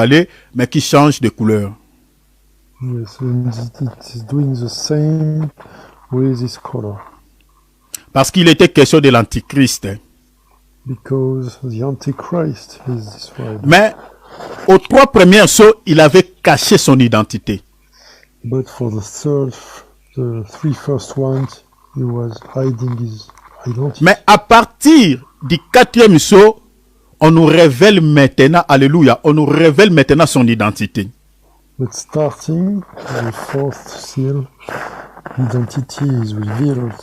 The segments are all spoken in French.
aller, mais qui change de couleur. Yes, and it is doing the same with this color. Parce qu'il était question de l'Antichrist. Because the Antichrist is this rider. Mais aux 3 premiers sauts, il avait caché son identité. But for the 3 first ones, he was hiding his identity. Mais à partir du 4e saut, on nous révèle maintenant, alléluia, on nous révèle maintenant son identité. But starting the 4th seal, identity is revealed.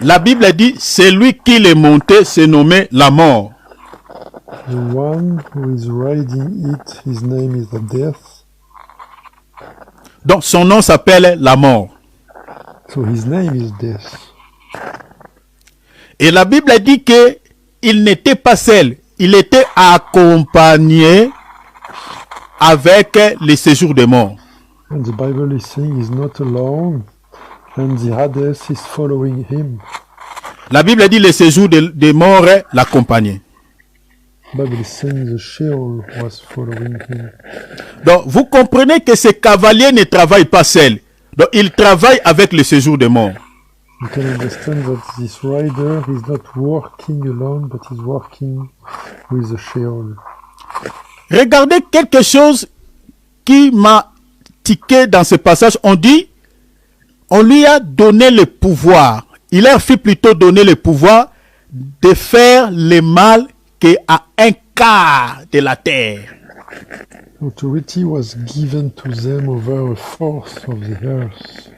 La Bible dit, c'est lui qui est monté, c'est nommé la mort. The one who is riding it, his name is the death. Donc son nom s'appelle la mort. So his name is death. Et la Bible dit que il n'était pas seul, il était accompagné avec les séjours des morts. And the Bible is saying he's not alone, and the Hades is following him. La Bible dit les séjours des morts l'accompagnaient. The Bible is saying the Sheol was following him. Donc vous comprenez que ces cavaliers ne travaillent pas seuls. Donc ils travaillent avec le séjour des morts. You can understand that this rider is not working alone, but is working with the Sheol. Regardez quelque chose qui m'a tiqué dans ce passage. On dit, on lui a donné le pouvoir. Il leur fit plutôt donner le pouvoir de faire le mal qu'à un quart de la terre. Authority was given to them over a fourth of the earth.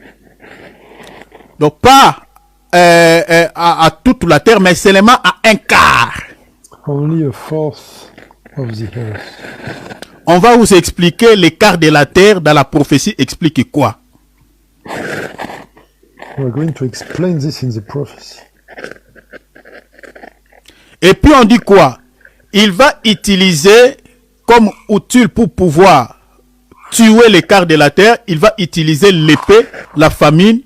Donc pas à toute la terre, mais seulement à un quart. Only a fourth of the earth. On va vous expliquer l'écart de la terre dans la prophétie explique quoi. We're going to explain this in the prophecy. Et puis on dit quoi? Il va utiliser comme outil pour pouvoir tuer l'écart de la terre, il va utiliser l'épée, la famine,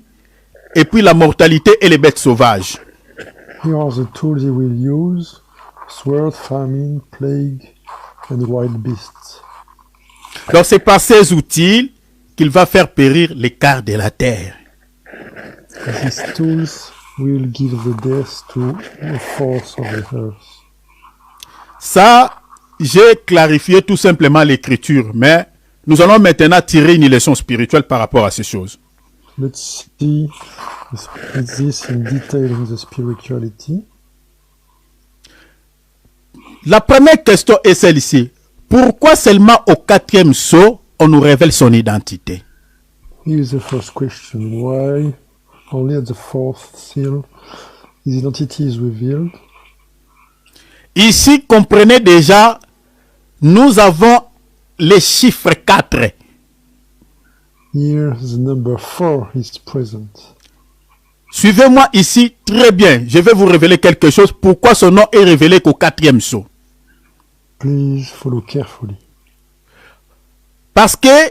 et puis la mortalité et les bêtes sauvages. Here are the tools he will use: sword, famine, plague, and wild beasts. Donc c'est par ces outils qu'il va faire périr l'écart de la terre. These tools will give the death to the force of the earth. Ça, j'ai clarifié tout simplement l'écriture, mais nous allons maintenant tirer une leçon spirituelle par rapport à ces choses. Let's see this in detail in the spirituality. La première question est celle-ci. Pourquoi seulement au 4e sceau, on nous révèle son identité? Here's the first question. Why only at the 4th seal his identity is revealed? Ici, comprenez déjà, nous avons les chiffres 4. Here the number 4 is present. Suivez-moi ici très bien. Je vais vous révéler quelque chose. Pourquoi son nom est révélé qu'au 4e sceau? Please follow carefully. Parce que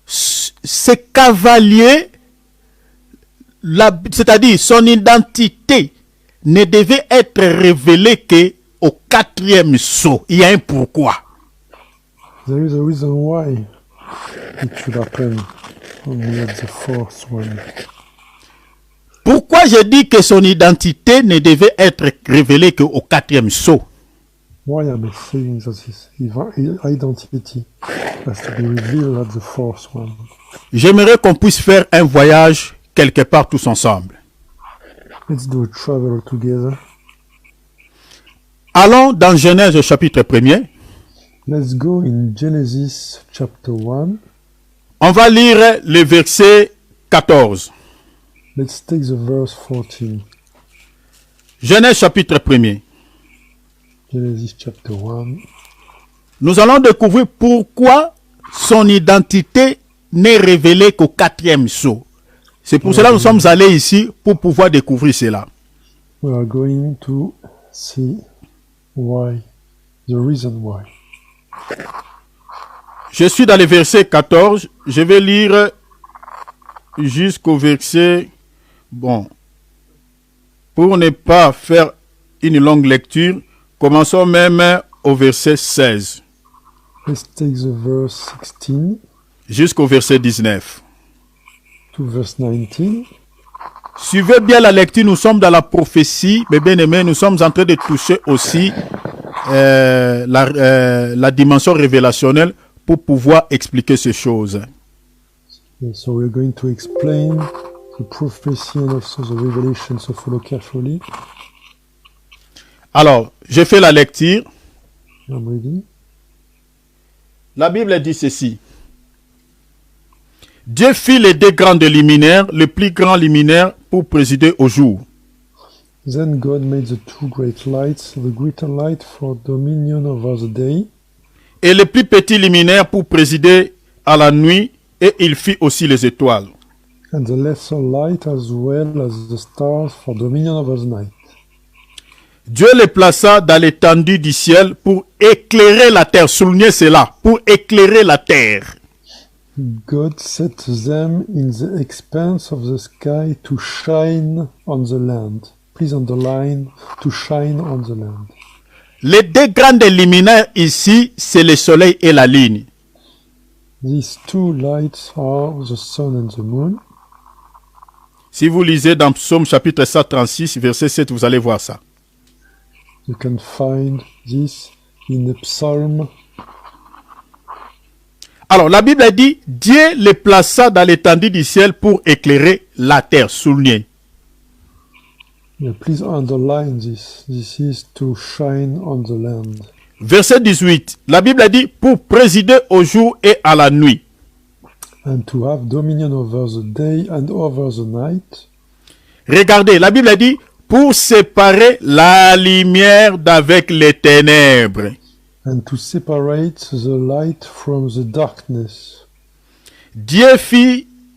ce cavalier, c'est-à-dire son identité, ne devait être révélée qu'au 4e sceau. Il y a un pourquoi. There is a reason why it should happen only at the 4th one. Pourquoi je dis que son identité ne devait être révélée qu'au 4e sceau? Why am I saying that his identity has to be revealed at the 4th one? J'aimerais qu'on puisse faire un voyage quelque part tous ensemble. Let's do a travel together. Allons dans Genèse chapitre 1er. Let's go in Genesis chapter 1. On va lire le verset 14. Let's take the verse 14. Genèse chapitre 1er. Genesis chapter 1. Nous allons découvrir pourquoi son identité n'est révélée qu'au 4e sceau. C'est pour cela que nous sommes allés ici pour pouvoir découvrir cela. We are going to see why, the reason why. Je suis dans le verset 14. Je vais lire jusqu'au verset... Bon. Pour ne pas faire une longue lecture, commençons même au verset 16. Let's take the verse 16 jusqu'au verset 19. to verse 19. Suivez bien la lecture, nous sommes dans la prophétie, mes bien-aimés, nous sommes en train de toucher aussi la dimension révélationnelle pour pouvoir expliquer ces choses. And so we're going to explain the prophecy and also the revelation, so follow carefully. Alors, je fais la lecture. I'm reading. La Bible dit ceci. Dieu fit les deux grands luminaires, le plus grand luminaire pour présider au jour. Then God made the two great lights, the greater light for dominion over the day, Et le plus petit luminaire pour présider à la nuit, et il fit aussi les étoiles. and the lesser light as well as the stars for dominion over the night. Dieu les plaça dans l'étendue du ciel pour éclairer la terre. Soulignez cela, pour éclairer la terre. God set them in the expanse of the sky to shine on the land. Please underline, to shine on the land. Les deux grands luminaires ici, c'est le soleil et la lune. These two lights are the sun and the moon. Si vous lisez dans Psaume chapitre 136, verset 7, vous allez voir ça. You can find this in the Psalm. Alors, la Bible dit, Dieu les plaça dans l'étendue du ciel pour éclairer la terre. Soulignez. Yeah, please underline this. This is to shine on the land. Verset 18, la Bible dit, pour présider au jour et à la nuit. And to have dominion over the day and over the night. Regardez, la Bible dit, pour séparer la lumière d'avec les ténèbres. And to separate the light from the darkness. Dieu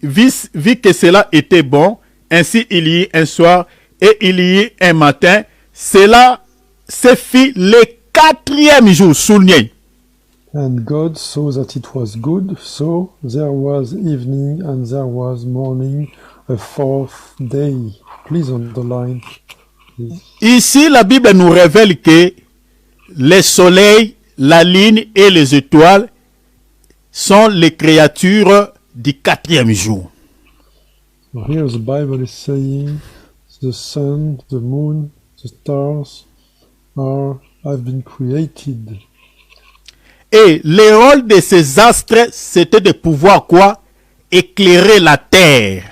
vit que cela était bon, ainsi il y eut un soir et il y eut un matin. Cela se fit le quatrième jour, soulignez. And God saw that it was good, so there was evening and there was morning, a fourth day. Please underline this. Ici, la Bible nous révèle que le soleil, la lune et les étoiles sont les créatures du quatrième jour. So here the Bible is saying the sun, the moon, the stars have been created. Et le rôle de ces astres, c'était de pouvoir quoi? Éclairer la terre.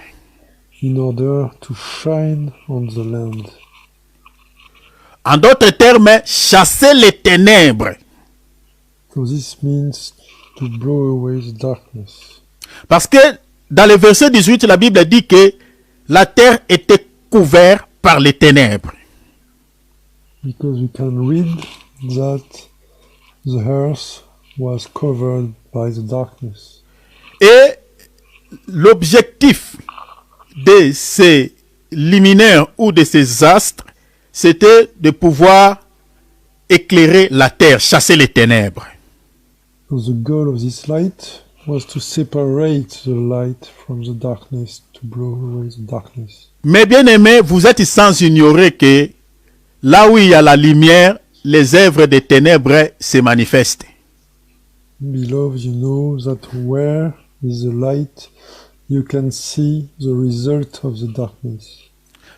In order to shine on the land. En d'autres termes, chasser les ténèbres. So this means to blow away the darkness. Parce que dans le verset 18, la Bible dit que la terre était couverte par les ténèbres. Because we can read that the earth was covered by the darkness. Et l'objectif de ces luminaires ou de ces astres, c'était de pouvoir éclairer la terre, chasser les ténèbres. So the goal of this light was to separate the light from the darkness, to blow away the darkness. Mais bien aimés, vous êtes sans ignorer que là où il y a la lumière, les œuvres des ténèbres se manifestent. Beloved, you know that where is the light, you can see the result of the darkness.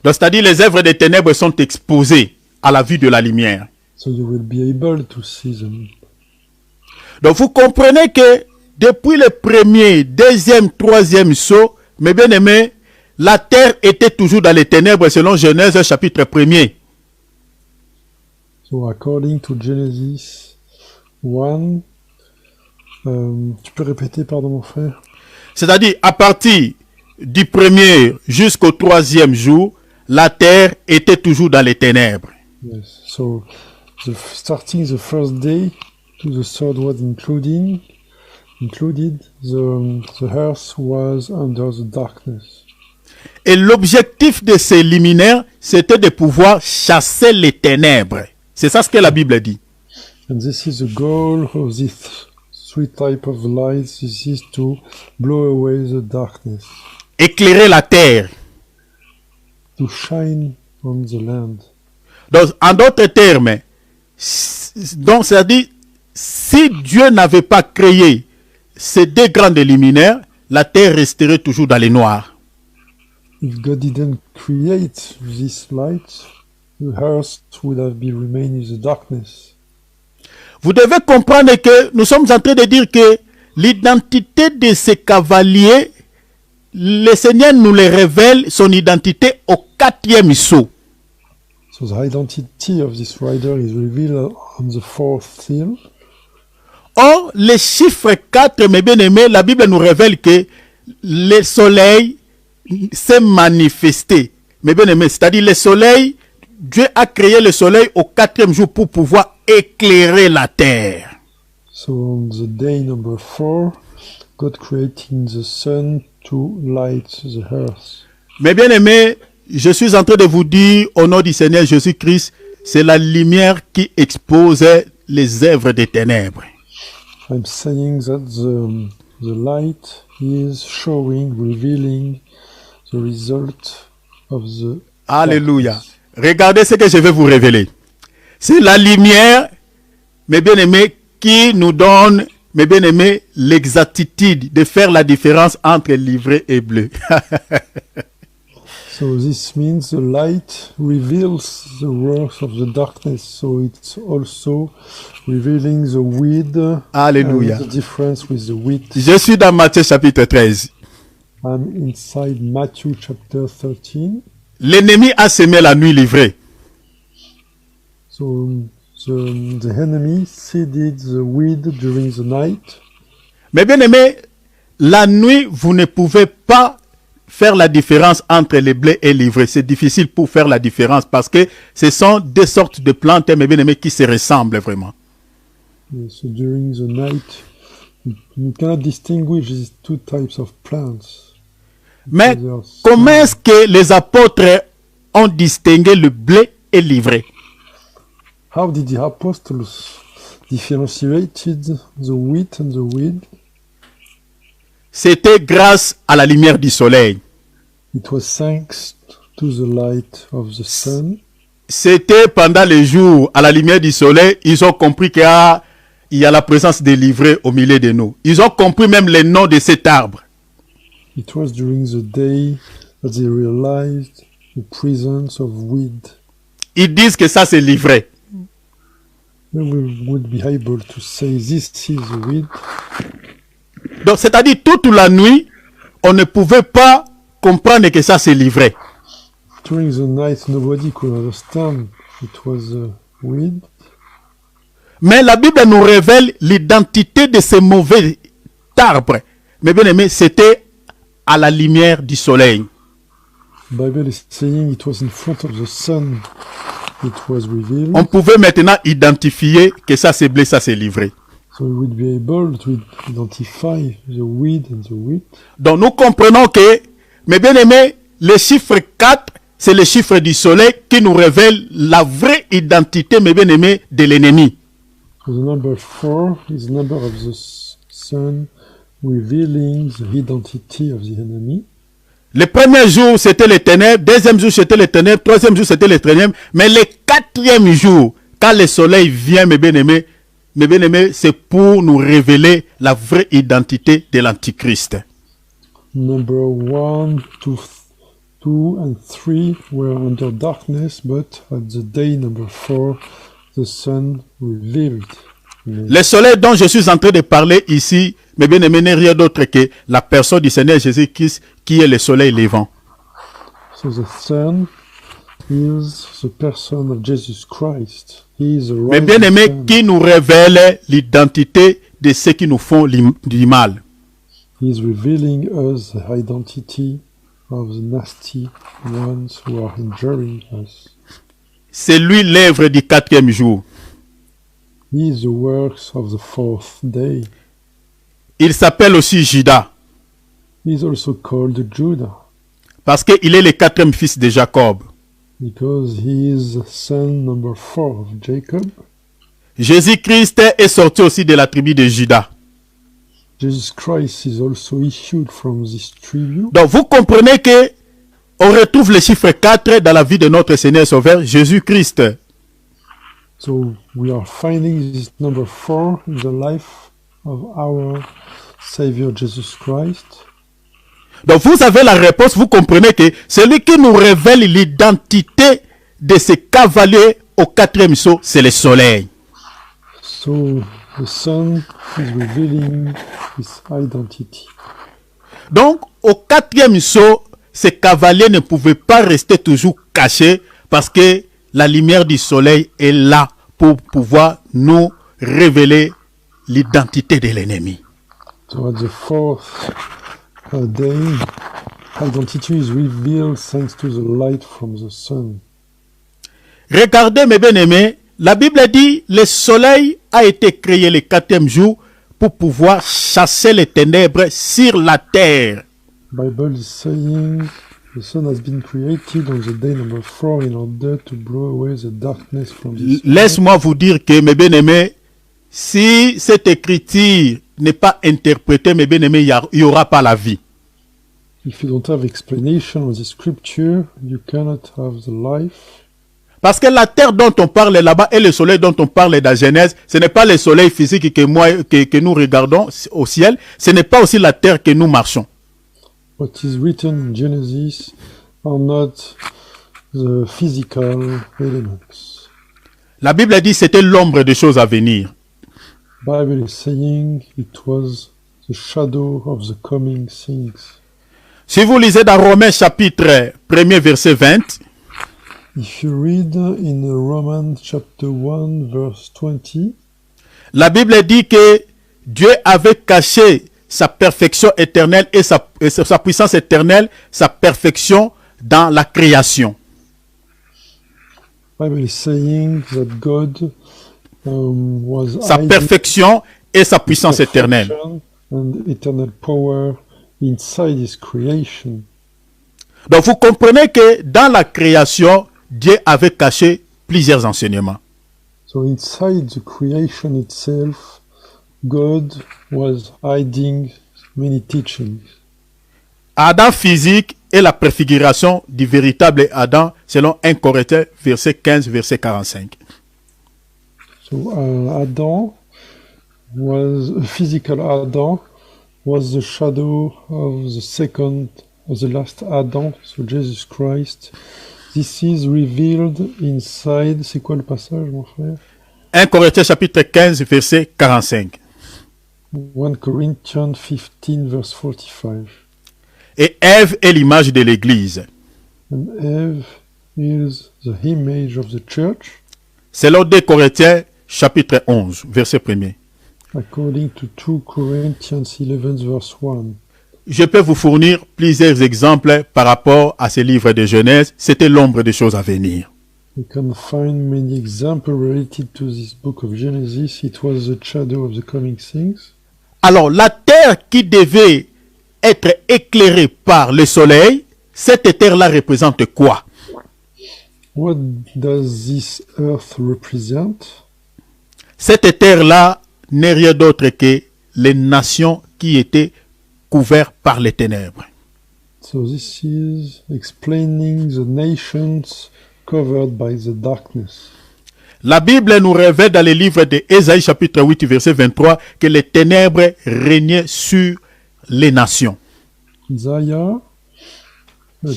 Donc, c'est-à-dire les œuvres des ténèbres sont exposées à la vue de la lumière. So you will be able to see them. Donc vous comprenez que depuis le premier, deuxième, troisième saut, mes bien-aimés, la terre était toujours dans les ténèbres selon Genèse chapitre 1er. So according to Genesis 1, tu peux répéter, pardon mon frère? C'est-à-dire à partir du premier jusqu'au troisième jour, la terre était toujours dans les ténèbres. Yes. So starting the first day to the third one included, the earth was under the darkness. Et l'objectif de ces luminaires, c'était de pouvoir chasser les ténèbres. C'est ça ce que la Bible dit. And this is the goal of these three types of lights. This is to blow away the darkness, Éclairer la terre. to shine on the land. Donc, en d'autres termes, donc c'est-à-dire si Dieu n'avait pas créé ces deux grands luminaires, la terre resterait toujours dans les noirs. If God didn't create this light, the earth would have been remained in the darkness. Vous devez comprendre que nous sommes en train de dire que l'identité de ces cavaliers, le Seigneur nous les révèle son identité au 4e sceau. So the identity of this rider is revealed on the 4th seal. Or, le chiffre 4, mes bien-aimés, la Bible nous révèle que le soleil s'est manifesté. Mes bien-aimés, c'est-à-dire le soleil, Dieu a créé le soleil au 4e jour pour pouvoir éclairer la terre. So on the day number 4, God creating the sun to light the earth. Mes bien-aimés, je suis en train de vous dire, au nom du Seigneur Jésus-Christ, c'est la lumière qui expose les œuvres des ténèbres. I'm saying that the light is showing, revealing the result of the Alléluia. darkness. Regardez ce que je vais vous révéler. C'est la lumière, mes bien-aimés, qui nous donne, mes bien-aimés, l'exactitude de faire la différence entre livret et bleu. So this means the light reveals the works of the darkness. So it's also revealing the weed Alléluia. and the difference with the wheat. Je suis dans Matthieu chapitre 13. I'm inside Matthew chapter 13. L'ennemi a semé la nuit livrée. So the enemy seeded the weed during the night. Mais bien aimé, la nuit, vous ne pouvez pas faire la différence entre les blés et l'ivraie. C'est difficile pour faire la différence parce que ce sont deux sortes de plantes, mes bien aimés, qui se ressemblent vraiment. So during the night, you cannot distinguish these two types of plants. Mais They are comment est-ce que les apôtres ont distingué le blé et l'ivraie? How did the apostles differentiated the wheat and the weed? C'était grâce à la lumière du soleil. It was thanks to the light of the sun. C'était pendant les jours, à la lumière du soleil, ils ont compris qu'il y a la présence des livrées au milieu de nous. Ils ont compris même les noms de cet arbre. It was during the day that they realized the presence of weed. Ils disent que ça c'est l'ivraie. Then we would be able to say this is the weed. Donc c'est-à-dire toute la nuit, on ne pouvait pas comprendre que ça c'est l'ivraie. During the night, nobody could understand it was weed. Mais la Bible nous révèle l'identité de ce mauvais arbre. Mais bien aimé, c'était à la lumière du soleil. The Bible is saying it was in front of the sun. It was revealed. On pouvait maintenant identifier que ça c'est blé, ça c'est l'ivraie. So we would be able to identify the weed and the wheat. Donc nous comprenons que, mes bien aimés, le chiffre 4, c'est le chiffre du soleil qui nous révèle la vraie identité, mes bien aimés, de l'ennemi. So the number 4 is the number of the sun, revealing the identity of the enemy. Le premier jour, c'était les ténèbres. Deuxième jour, c'était les ténèbres. Troisième jour, c'était les ténèbres. Mais le quatrième jour, quand le soleil vient, mes bien-aimés, c'est pour nous révéler la vraie identité de l'Antichrist. Number 1, 2, and 3 were under darkness, but at the day number 4, the sun revealed. Le soleil dont je suis en train de parler ici, mes bien-aimés, n'est rien d'autre que la personne du Seigneur Jésus-Christ qui est le soleil levant. So the sun is the person of Jesus Christ. He is the Mes rising bien-aimés, sun. qui nous révèle l'identité de ceux qui nous font du mal. He is revealing us the identity of the nasty ones who are injuring us. C'est lui l'œuvre du quatrième jour. He is the works of the 4th day. Il s'appelle aussi Judas, He is also called Judah, parce qu'il est le quatrième fils de Jacob. because he is the son number 4 of Jacob. Jésus-Christ est sorti aussi de la tribu de Judas. Jesus Christ is also issued from this tribu. Donc vous comprenez que on retrouve le chiffre 4 dans la vie de notre Seigneur Sauveur Jésus-Christ. So we are finding this number 4 in the life of our Savior Jesus Christ. Donc vous avez la réponse, vous comprenez que celui qui nous révèle l'identité de ce cavalier au quatrième sceau, c'est le soleil. So the sun is revealing his identity. Donc au quatrième sceau, ce cavalier ne pouvait pas rester toujours caché parce que la lumière du soleil est là pour pouvoir nous révéler l'identité de l'ennemi. So at the fourth day, identity is revealed thanks to the light from the sun. Regardez mes bien-aimés, la Bible dit le soleil a été créé le quatrième jour pour pouvoir chasser les ténèbres sur la terre. Bible is saying the sun has been created on the day number 4 in order to blow away the darkness from the sun. Laisse-moi vous dire que mes bien-aimés, si cette écriture n'est pas interprétée, mes bien-aimés, il n'y aura pas la vie. If you don't have explanation of the scripture, you cannot have the life. Parce que la terre dont on parle là-bas et le soleil dont on parle dans Genèse, ce n'est pas le soleil physique que nous regardons au ciel, ce n'est pas aussi la terre que nous marchons. What is written in Genesis are not the physical elements. La Bible dit que c'était l'ombre des choses à venir. Bible is saying it was the shadow of the coming things. Si vous lisez dans Romains chapitre 1er verset 20, If you read in Romans chapter 1 verse 20, la Bible dit que Dieu avait caché sa perfection éternelle et sa puissance éternelle, sa perfection dans la création. Bible is saying that God was Sa hiding perfection et sa puissance éternelle. perfection and eternal power inside his creation. Donc vous comprenez que dans la création, Dieu avait caché plusieurs enseignements. So inside the creation itself, God was hiding many teachings. Adam physique et la préfiguration du véritable Adam, selon 1 Corinthiens, verset 15, verset 45. So Adam was a physical Adam was the shadow of the last Adam, so Jesus Christ. This is revealed inside. C'est quoi le passage, mon frère? 1 Corinthiens chapitre 15, verset 45. 1 Corinthians 15, verse 45. Et Ève est l'image de l'Église. And Eve is the image of the church, Selon 2 Corinthiens chapitre 11, verset 1er. according to 2 Corinthians 11, verse 1. Je peux vous fournir plusieurs exemples par rapport à ce livre de Genèse. C'était l'ombre des choses à venir. You can find many examples related to this book of Genesis. It was the shadow of the coming things. Alors, la terre qui devait être éclairée par le soleil, cette terre-là représente quoi? What does this earth represent? Cette terre-là n'est rien d'autre que les nations qui étaient couvertes par les ténèbres. So this is explaining the nations covered by the darkness. La Bible nous révèle dans le livre d'Ésaïe chapitre 8 verset 23 que les ténèbres régnaient sur les nations. Isaiah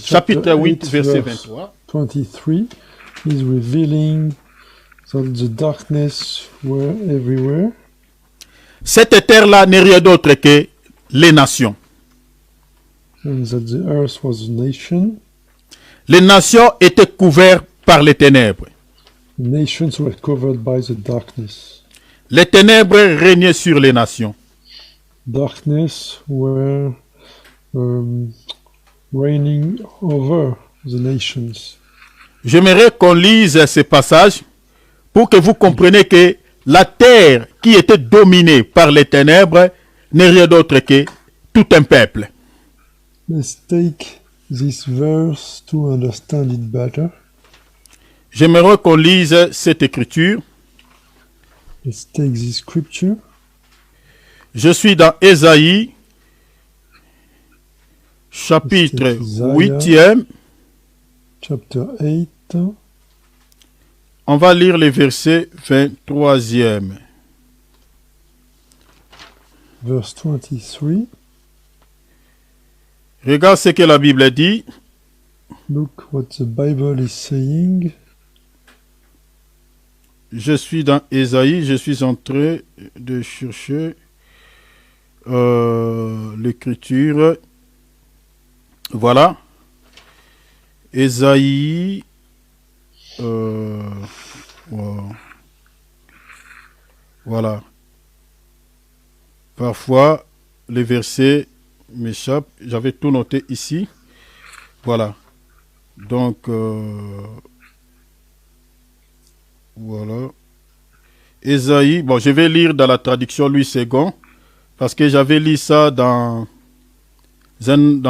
Chapitre 8 verset verse 23. 23 is revealing that the darkness were everywhere. Cette terre-là n'est rien d'autre que les nations. And that the earth was a nation. Les nations étaient couvertes par les ténèbres. The nations were covered by the darkness. Les ténèbres régnaient sur les nations. Darkness were reigning over the nations. J'aimerais qu'on lise ce passage pour que vous compreniez que la terre qui était dominée par les ténèbres n'est rien d'autre que tout un peuple. Let's take this verse to understand it better. J'aimerais qu'on lise cette écriture. Let's take this scripture. Je suis dans Ésaïe, chapitre Isaiah. 8e, Chapter 8, On va lire les versets 23e. Verse 23. Regarde ce que la Bible dit. Look what the Bible is saying. Je suis dans Ésaïe, je suis en train de chercher l'écriture. Voilà. Ésaïe. Voilà. Parfois, les versets m'échappent. J'avais tout noté ici. Voilà. Donc, voilà. Ésaïe. Bon, je vais lire dans la traduction Louis II. Parce que j'avais lu ça dans une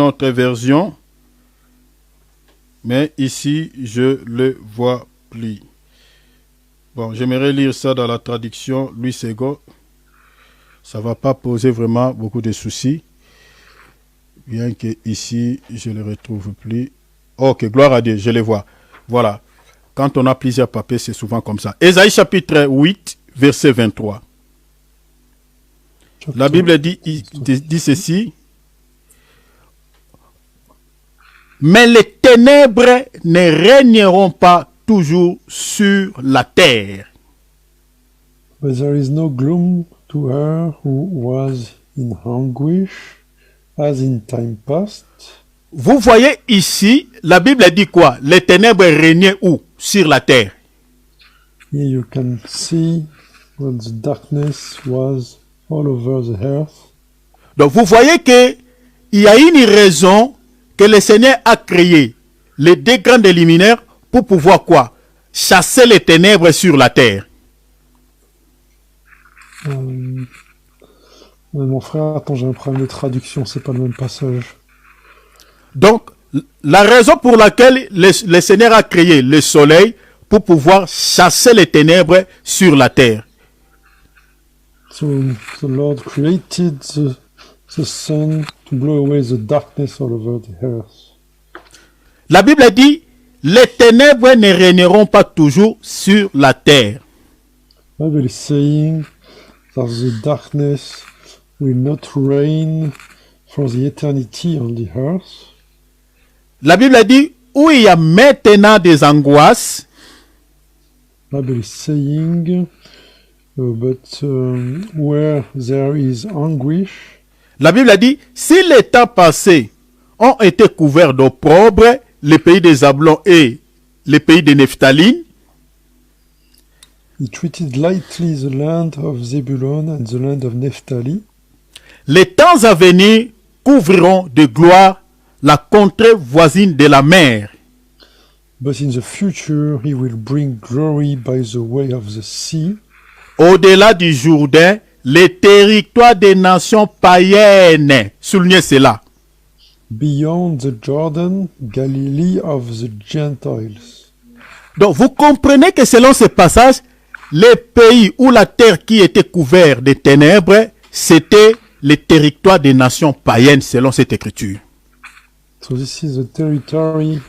autre version. Mais ici, je le vois plus. Bon, j'aimerais lire ça dans la traduction Louis II. Ça ne va pas poser vraiment beaucoup de soucis. Bien que ici, je ne le retrouve plus. Ok, gloire à Dieu, je les vois. Voilà. Quand on a plusieurs papiers, c'est souvent comme ça. Ésaïe chapitre 8, verset 23. La Bible dit ceci. Mais les ténèbres ne régneront pas toujours sur la terre. But there is no gloom to her who was in anguish, as in time past. Vous voyez ici, la Bible dit quoi? Les ténèbres régnaient où? Sur la terre. Here you can see what the darkness was all over the earth. Donc vous voyez que il y a une raison que le Seigneur a créé les deux grands luminaires pour pouvoir quoi? Chasser les ténèbres sur la terre. Mon frère, attends, j'ai un problème de traduction, c'est pas le même passage. Donc, la raison pour laquelle le Seigneur a créé le soleil pour pouvoir chasser les ténèbres sur la terre. So the Lord created the sun to blow away the darkness all over the earth. La Bible dit, les ténèbres ne régneront pas toujours sur la terre. The Bible is saying that the darkness will not reign for the eternity on the earth. La Bible dit, où il y a maintenant des angoisses, The Bible is saying, where there is anguish, la Bible dit, si les temps passés ont été couverts d'opprobre, les pays des Zablon et les pays de Nephtali, he treated lightly the land of Zebulun and the land of Naphtali. les temps à venir couvriront de gloire la contrée voisine de la mer. But in the future he will bring glory by the way of the sea. Au-delà du Jourdain, les territoires des nations païennes. Soulignez cela. Beyond the Jordan, Galilee of the Gentiles. Donc vous comprenez que selon ce passage, les pays ou la terre qui était couverte de ténèbres, c'était les territoires des nations païennes selon cette écriture. So this is the territory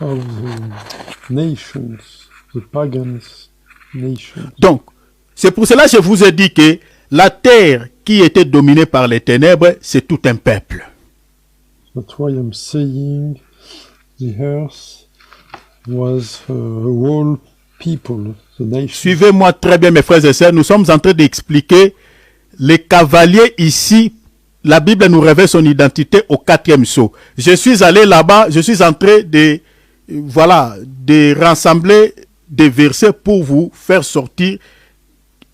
of the nations, the pagans nations. Donc, c'est pour cela que je vous ai dit que la terre qui était dominée par les ténèbres, c'est tout un peuple. That's why I'm saying the earth was a whole people, the nation. Suivez-moi très bien mes frères et sœurs, nous sommes en train d'expliquer les cavaliers ici. La Bible nous révèle son identité au 4e sceau. Je suis allé là-bas, je suis en train de, de rassembler des versets pour vous faire sortir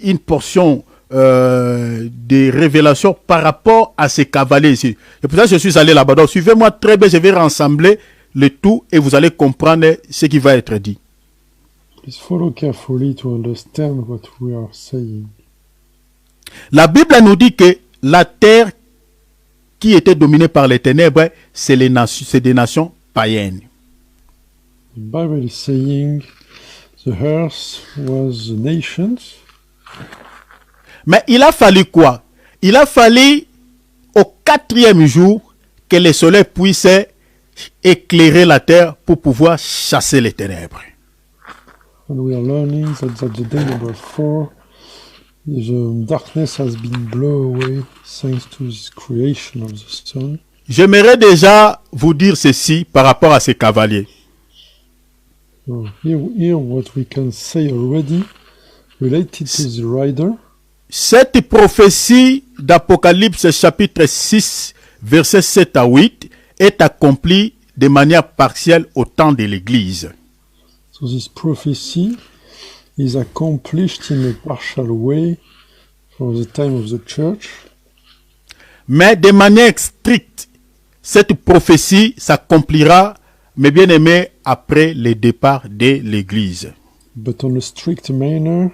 une portion des révélations par rapport à ces cavaliers ici. Et pour ça, je suis allé là-bas. Donc, suivez-moi très bien, je vais rassembler le tout et vous allez comprendre ce qui va être dit. Please follow carefully to understand what we are saying. La Bible nous dit que la terre qui était dominée par les ténèbres, c'est des nations païennes. The Bible is saying the earth was the nations. Mais il a fallu quoi? Il a fallu au 4e jour que le soleil puisse éclairer la terre pour pouvoir chasser les ténèbres. And we are learning that the day number 4, the darkness has been blown away thanks to this creation of the sun. J'aimerais déjà vous dire ceci par rapport à ces cavaliers. So here what we can say already related to the rider. Cette prophétie d'Apocalypse chapitre 6, versets 7 à 8 est accomplie de manière partielle au temps de l'Église. So this prophecy is accomplished in a partial way for the time of the church. Mais de manière stricte, cette prophétie s'accomplira, mes bien-aimés, après le départ de l'Église. But on a strict manner,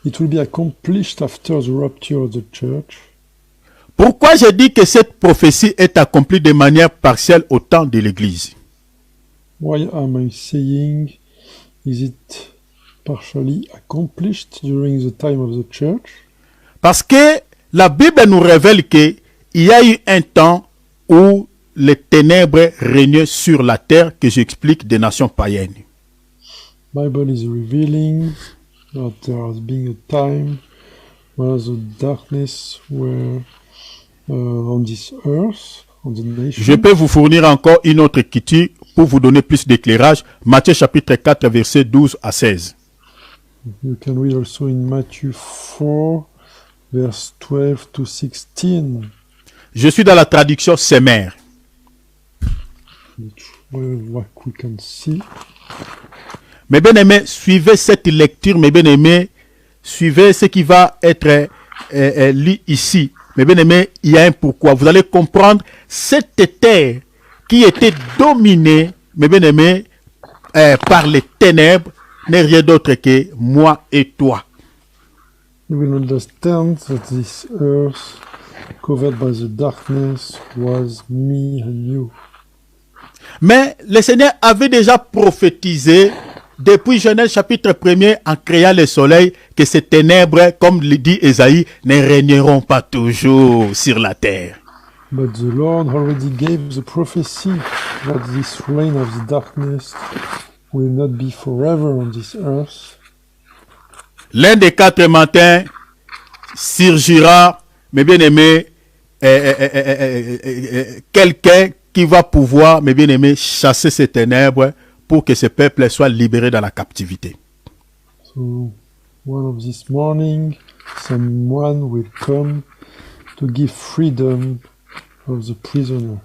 it will be accomplished after the rapture of the church. Pourquoi je dis que cette prophétie est accomplie de manière partielle au temps de l'Église? Why am I saying is it partially accomplished during the time of the church? Parce que la Bible nous révèle qu'il y a eu un temps où les ténèbres régnaient sur la terre, que j'explique des nations païennes. Bible is revealing that there has been a time where the darkness were on this earth, on the nation. Je peux vous fournir encore une autre écriture pour vous donner plus d'éclairage. Matthieu chapitre 4, versets 12 à 16. You can read also in Matthew 4, verse 12 to 16. Je suis dans la traduction Semer. What we can see. Mes bien-aimés, suivez cette lecture, mes bien-aimés, suivez ce qui va être lu ici. Mes bien-aimés, il y a un pourquoi. Vous allez comprendre cette terre qui était dominée, mes bien-aimés, par les ténèbres, n'est rien d'autre que moi et toi. You will understand that this earth covered by the darkness was me and you. Mais le Seigneur avait déjà prophétisé depuis Genèse chapitre 1er en créant le soleil que ces ténèbres, comme le dit Ésaïe, ne régneront pas toujours sur la terre. But the Lord already gave the prophecy that this reign of the darkness will not be forever on this earth. L'un des 4 matins surgira, mes bien-aimés, quelqu'un qui va pouvoir, mes bien-aimés, chasser ces ténèbres pour que ce peuple soit libéré dans la captivité. So, one of this morning, someone will come to give freedom of the prisoner.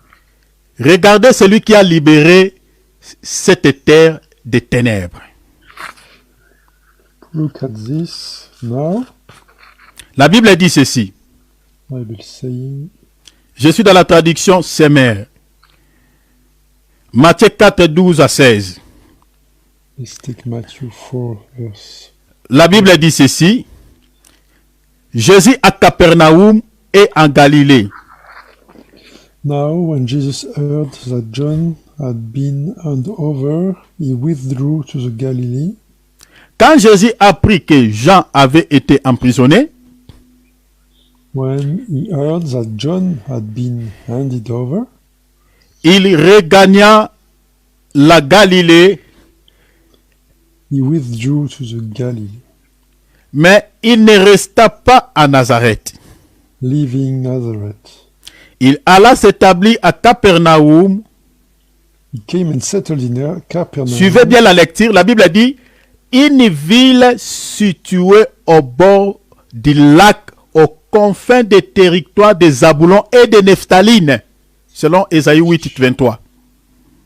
Regardez celui qui a libéré cette terre des ténèbres. Look at this now. La Bible dit ceci. Bible saying, Je suis dans la traduction Semer. Matthieu 4, 12 à 16. let's take Matthew 4, verse. La Bible dit ceci. Jésus à Capernaum et en Galilée. Now, when Jesus heard that John had been handed over, he withdrew to the Galilee. Quand Jésus apprit que Jean avait été emprisonné, When he heard that John had been handed over, il regagna la Galilée, he withdrew to the Galilee, mais il ne resta pas à Nazareth. leaving Nazareth. Il alla s'établir à Capernaum. He came and settled in Capernaum. Suivez bien la lecture. La Bible dit une ville située au bord du lac, aux confins des territoires de Zabulon et de Nephtaline, selon Ésaïe 8, 23.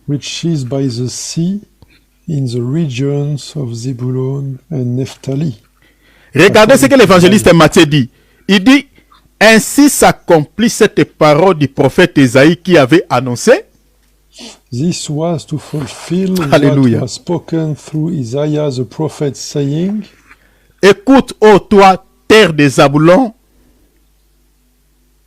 which is by the sea in the regions of Zebulun and Naphtali. Regardez ce que l'évangéliste Matthieu dit. Il dit, ainsi s'accomplit cette parole du prophète Ésaïe qui avait annoncé. This was to fulfill Hallelujah. what was spoken through Isaiah the prophet, saying, Écoute, ô toi, terre de Zabulon,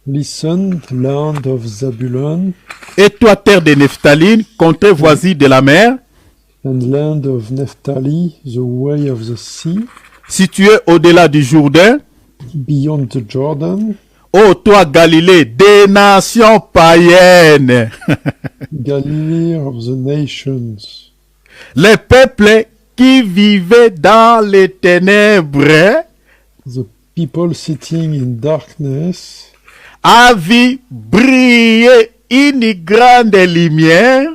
Listen, land of Zabulon, et toi, terre de Nephtaline, contrée voisine de la mer, and land of Naphtali, the way of the sea, située au-delà du Jourdain, beyond the Jordan, ô toi, Galilée, des nations païennes. Galilee of the nations. Les peuples qui vivaient dans les ténèbres The people sitting in darkness a vu briller une grande lumière,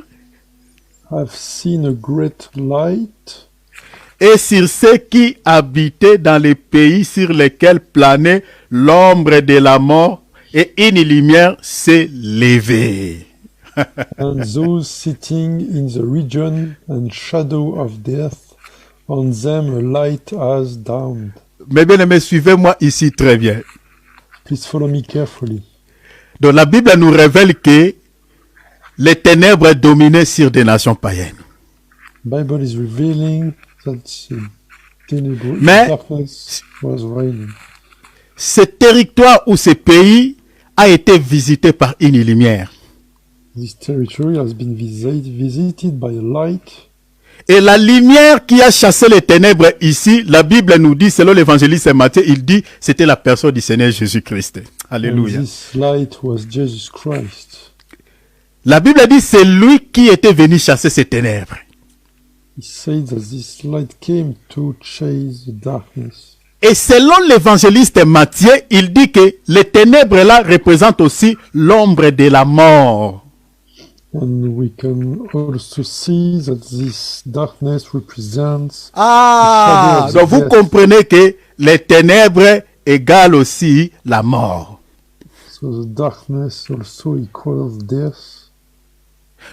have seen a great light, et sur ceux qui habitaient dans les pays sur lesquels planait l'ombre de la mort, et une lumière s'est levée. and those sitting in the region and shadow of death, on them a light has dawned. Mes bien-aimés, suivez-moi ici très bien. Please follow me carefully. Donc la Bible nous révèle que les ténèbres dominaient sur des nations païennes. Bible is revealing that Mais- darkness was reigning. Ce territoire ou ce pays a été visité par une lumière. This territory has been visited by a light, Et la lumière qui a chassé les ténèbres ici, la Bible nous dit, selon l'évangéliste Matthieu, il dit, c'était la personne du Seigneur Jésus-Christ. and Alléluia. this light was Jesus Christ. La Bible dit, c'est lui qui était venu chasser ces ténèbres. He said that this light came to chase the darkness. Et selon l'évangéliste Matthieu, il dit que les ténèbres là représentent aussi l'ombre de la mort. And we can also see that this darkness represents Ah, The shadow donc of vous death. comprenez que les ténèbres égalent aussi la mort. so the darkness also equals death.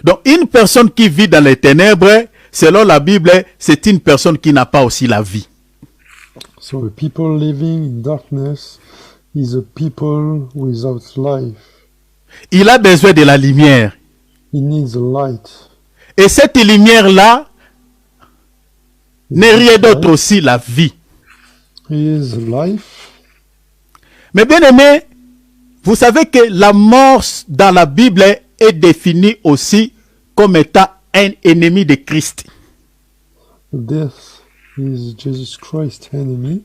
Donc une personne qui vit dans les ténèbres, selon la Bible, c'est une personne qui n'a pas aussi la vie. So a people living in darkness is a people without life. Il a besoin de la lumière. He needs a light. Et cette lumière-là n'est rien d'autre aussi la vie. He is life. Mais bien aimé, vous savez que la mort dans la Bible est définie aussi comme étant un ennemi de Christ. Death is Jesus Christ's enemy.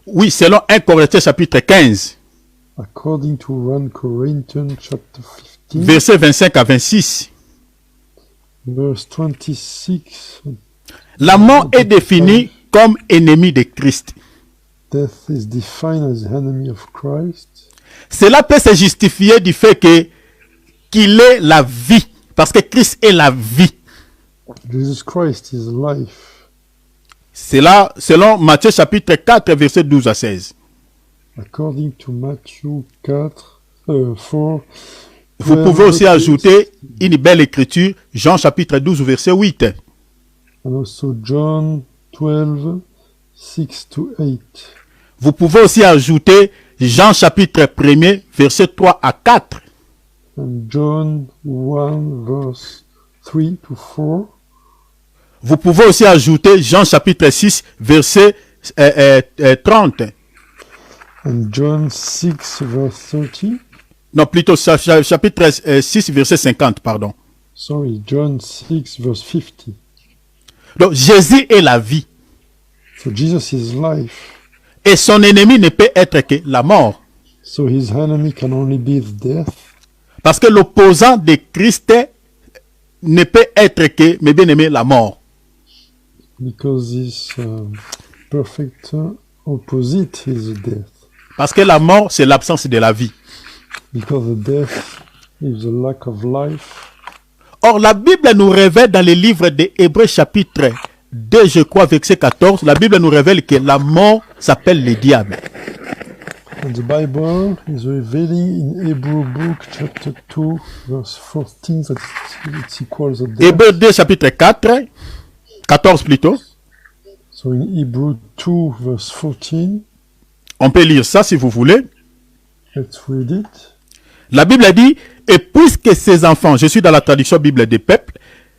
Oui, selon 1 Corinthiens chapitre 15, According to 1 Corinthians chapter 15, versets 25 à 26. verse 26, La mort est définie comme ennemi de Christ. death is defined as the enemy of Christ. Cela peut se justifier du fait que qu'il est la vie, parce que Christ est la vie. Jesus Christ is life. C'est là, selon Matthieu chapitre 4, versets 12 à 16. According to Matthew 4, 4, Vous pouvez aussi ajouter une belle écriture, Jean chapitre 12, verset 8. and also John 12, 6 to 8. Vous pouvez aussi ajouter Jean chapitre 1, verset 3 à 4. And John 1, verse 3 to 4. Vous pouvez aussi ajouter Jean chapitre 6, verset 30. And John 6, verse 30. Non, plutôt chapitre 6, verset 50, pardon. Sorry, John 6, verse 50. Donc Jésus est la vie. So Jesus is life. Et son ennemi ne peut être que la mort. So his enemy can only be the death. Parce que l'opposant de Christ ne peut être que, mes bien-aimés, la mort. Because his perfect opposite is death. Parce que la mort, c'est l'absence de la vie. Because the death is the lack of life. Or, la Bible nous révèle dans le livre des Hébreux chapitre 2, je crois, verset 14, la Bible nous révèle que la mort s'appelle le diable. And the Bible is revealing in Hebrew book chapter 2 verse 14 that it's equals a death. Hébreux 2, chapitre 4, 14 plutôt. So in Hebrew 2 verse 14, On peut lire ça si vous voulez. let's read it. La Bible dit, et puisque ces enfants, je suis dans la traduction Bible des peuples,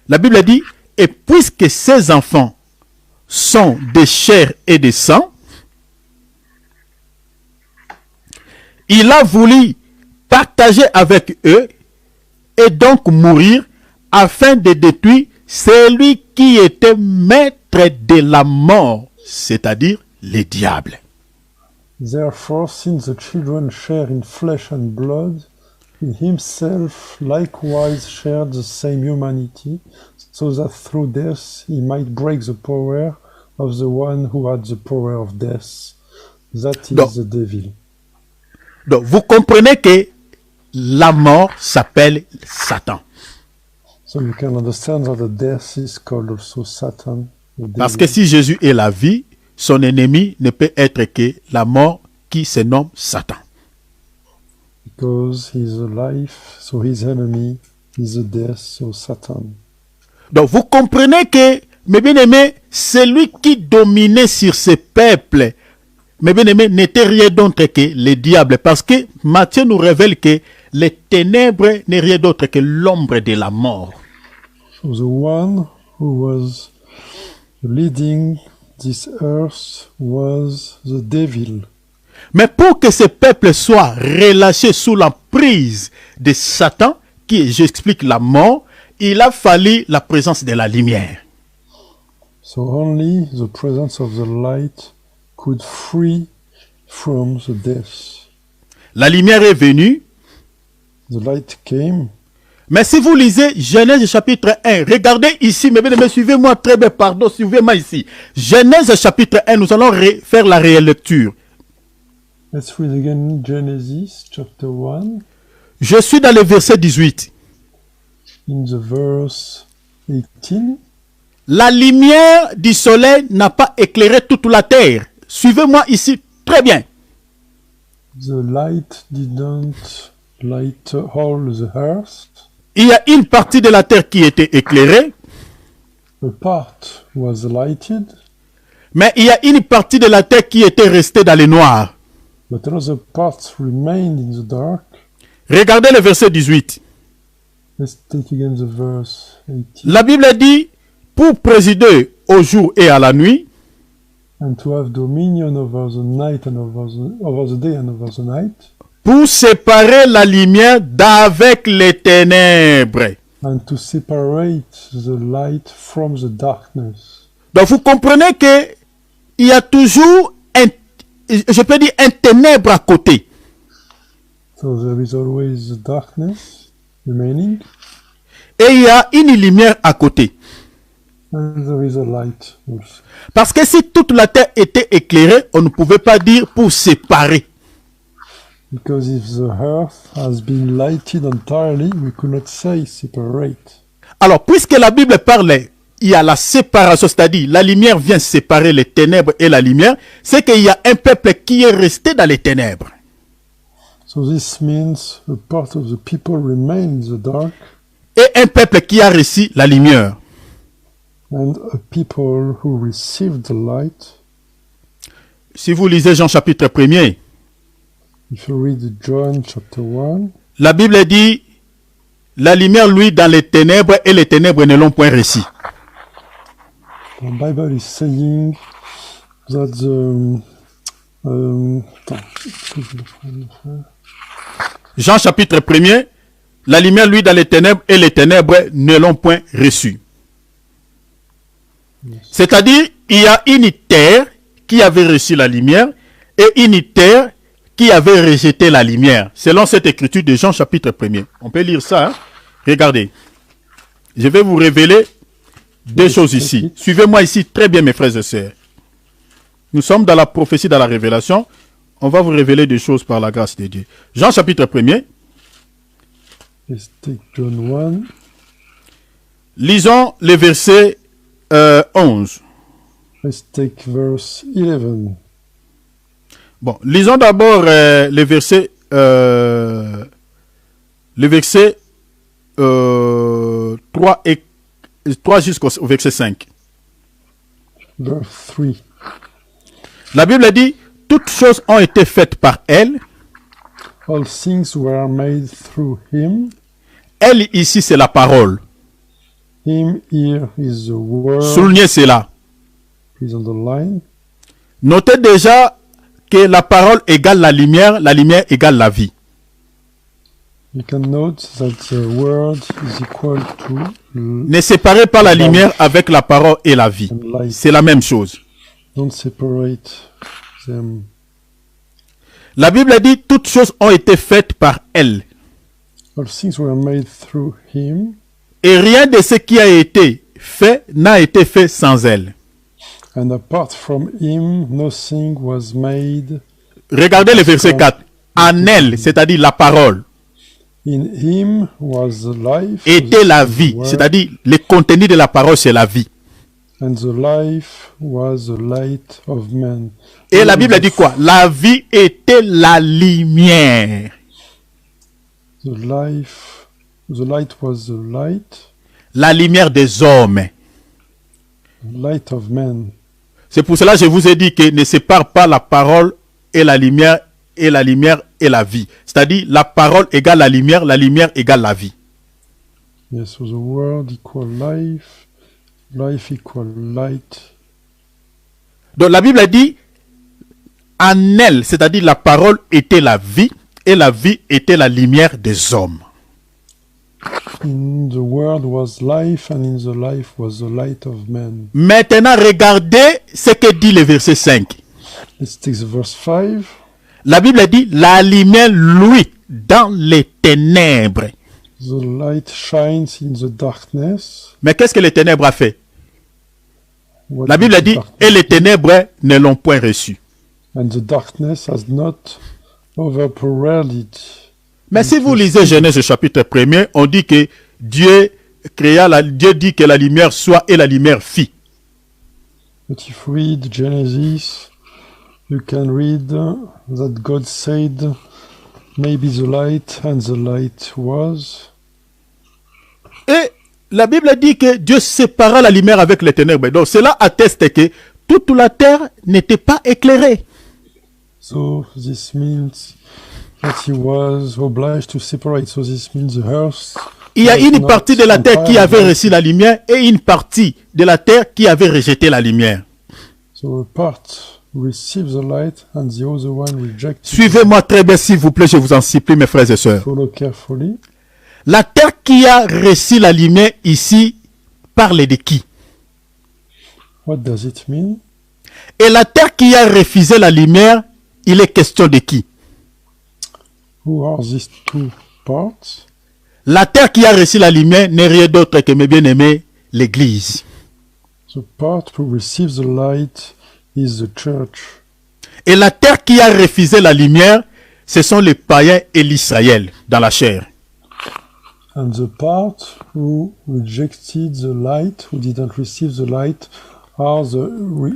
la Bible dit, et puisque ces enfants sont de chair et de sang, il a voulu partager avec eux et donc mourir afin de détruire celui qui était maître de la mort, c'est-à-dire le diable. Therefore, since the children share in flesh and blood, he himself likewise shared the same humanity, so that through death he might break the power of the one who had the power of death, that is Donc, the devil. donc, vous comprenez que la mort s'appelle Satan. So you can understand that the death is called also Satan, the Parce devil. que si Jésus est la vie, son ennemi ne peut être que la mort qui se nomme Satan. Because he's a life, so his enemy is a death, so Satan. Donc vous comprenez que, mes bien-aimés, celui qui dominait sur ce peuple, mes bien-aimés, n'était rien d'autre que le diable. Parce que Matthieu nous révèle que les ténèbres n'est rien d'autre que l'ombre de la mort. So the one who was leading this earth was the devil. Mais pour que ce peuple soit relâché sous l'emprise de Satan, qui est, j'explique, la mort, il a fallu la présence de la lumière. So only the presence of the light could free from the death. La lumière est venue, The light came, mais si vous lisez Genèse chapitre 1, regardez ici, mes bien-aimés, suivez-moi très bien, pardon, suivez-moi ici. Genèse chapitre 1, nous allons faire la réelle lecture. let's read again Genesis chapter 1, Je suis dans le verset 18. in the verse 18. La lumière du soleil n'a pas éclairé toute la terre. Suivez-moi ici très bien. The light didn't light all the earth. Il y a une partie de la terre qui était éclairée, A part was lighted, mais il y a une partie de la terre qui était restée dans le noir. but other parts remained in the dark. Regardez le verset 18. Let's take again the verse 18. La Bible dit, pour présider au jour et à la nuit, And to have dominion over the night and over the day and over the night, pour séparer la lumière d'avec les ténèbres. and to separate the light from the darkness. Donc vous comprenez que il y a toujours je peux dire un ténèbre à côté. So there is always the darkness remaining, Et il y a une lumière à côté. and there is a light also. Parce que si toute la terre était éclairée, on ne pouvait pas dire pour séparer. Because if the earth has been lighted entirely, we could not say separate. Alors, puisque la Bible parle, il y a la séparation, c'est-à-dire la lumière vient séparer les ténèbres et la lumière, c'est qu'il y a un peuple qui est resté dans les ténèbres. So this means a part of the people remain in the dark, Et un peuple qui a reçu la lumière. and a people who received the light. Si vous lisez Jean chapitre 1er, If you read John chapter 1, la Bible dit, la lumière lui dans les ténèbres et les ténèbres ne l'ont point reçu. the Bible is saying that the attends, est-ce que je le prends? Jean chapitre 1er, la lumière lui dans les ténèbres et les ténèbres ne l'ont point reçu. C'est-à-dire, il y a une terre qui avait reçu la lumière et une terre qui avait rejeté la lumière. Selon cette écriture de Jean chapitre 1er. On peut lire ça. Hein? Regardez. Je vais vous révéler deux choses ici. Suivez-moi ici très bien, mes frères et sœurs. Nous sommes dans la prophétie, dans la révélation. On va vous révéler des choses par la grâce de Dieu. Jean chapitre 1er. Let's take John 1. Lisons les versets 11. Let's take verse 11. Bon, lisons d'abord les versets 3 jusqu'au verset 5. Verse 3. La Bible dit, toutes choses ont été faites par elle. All things were made through him. Elle ici, c'est la parole. Him here is the word. Soulignez cela. Please underline. Notez déjà que la parole égale la lumière égale la vie. You can note that the word is equal to Ne séparez pas la lumière avec la parole et la vie. light. C'est la même chose. Don't separate them. La Bible dit, toutes choses ont été faites par elle. All things were made through him, et rien de ce qui a été fait n'a été fait sans elle. and apart from him, nothing was made. Regardez le verset 4. En elle, c'est-à-dire la parole, In him was the life, était la vie. Word, C'est-à-dire le contenu de la parole, c'est la vie. and the life was the light of men. Et la Bible dit quoi? La vie était la lumière. The light was the light, La lumière des hommes. light of men. C'est pour cela que je vous ai dit que ne sépare pas la parole et la lumière et la lumière et la vie. C'est-à-dire la parole égale la lumière égale la vie. Yes, so the word equal life, life equal light. Donc la Bible dit en elle, c'est-à-dire la parole était la vie et la vie était la lumière des hommes. In the word was life, and in the life was the light of men. Maintenant, regardez ce que dit le verset 5. Let's take the verse 5. La Bible dit la lumière luit dans les ténèbres. The light shines in the darkness. Mais qu'est-ce que les ténèbres a fait? What La Bible is the dit darkness? et les ténèbres ne l'ont point reçu. And the darkness has not overpowered it. Mais si vous lisez Genèse au chapitre 1er, on dit que Dieu dit que la lumière soit et la lumière fit. But if you read Genesis, you can read that God said, maybe the light, and the light was. Et la Bible dit que Dieu sépara la lumière avec les ténèbres. Donc cela atteste que toute la terre n'était pas éclairée. So this means that he was obliged to separate. So this means the earth. Il y a was une not partie de la terre qui avait entirely- reçu la lumière et une partie de la terre qui avait rejeté la lumière. So a part received the light and the other one rejected. Suivez-moi très bien s'il vous plaît, je vous en supplie mes frères et sœurs. Follow carefully. La terre qui a reçu la lumière ici parle de qui? What does it mean? Et la terre qui a refusé la lumière, il est question de qui? Who are these two parts? La terre qui a reçu la lumière n'est rien d'autre que, mes bien-aimés, l'Église. The part who receives the light is the church. Et la terre qui a refusé la lumière, ce sont les païens et l'Israël dans la chair. And the part who rejected the light, who didn't receive the light, are the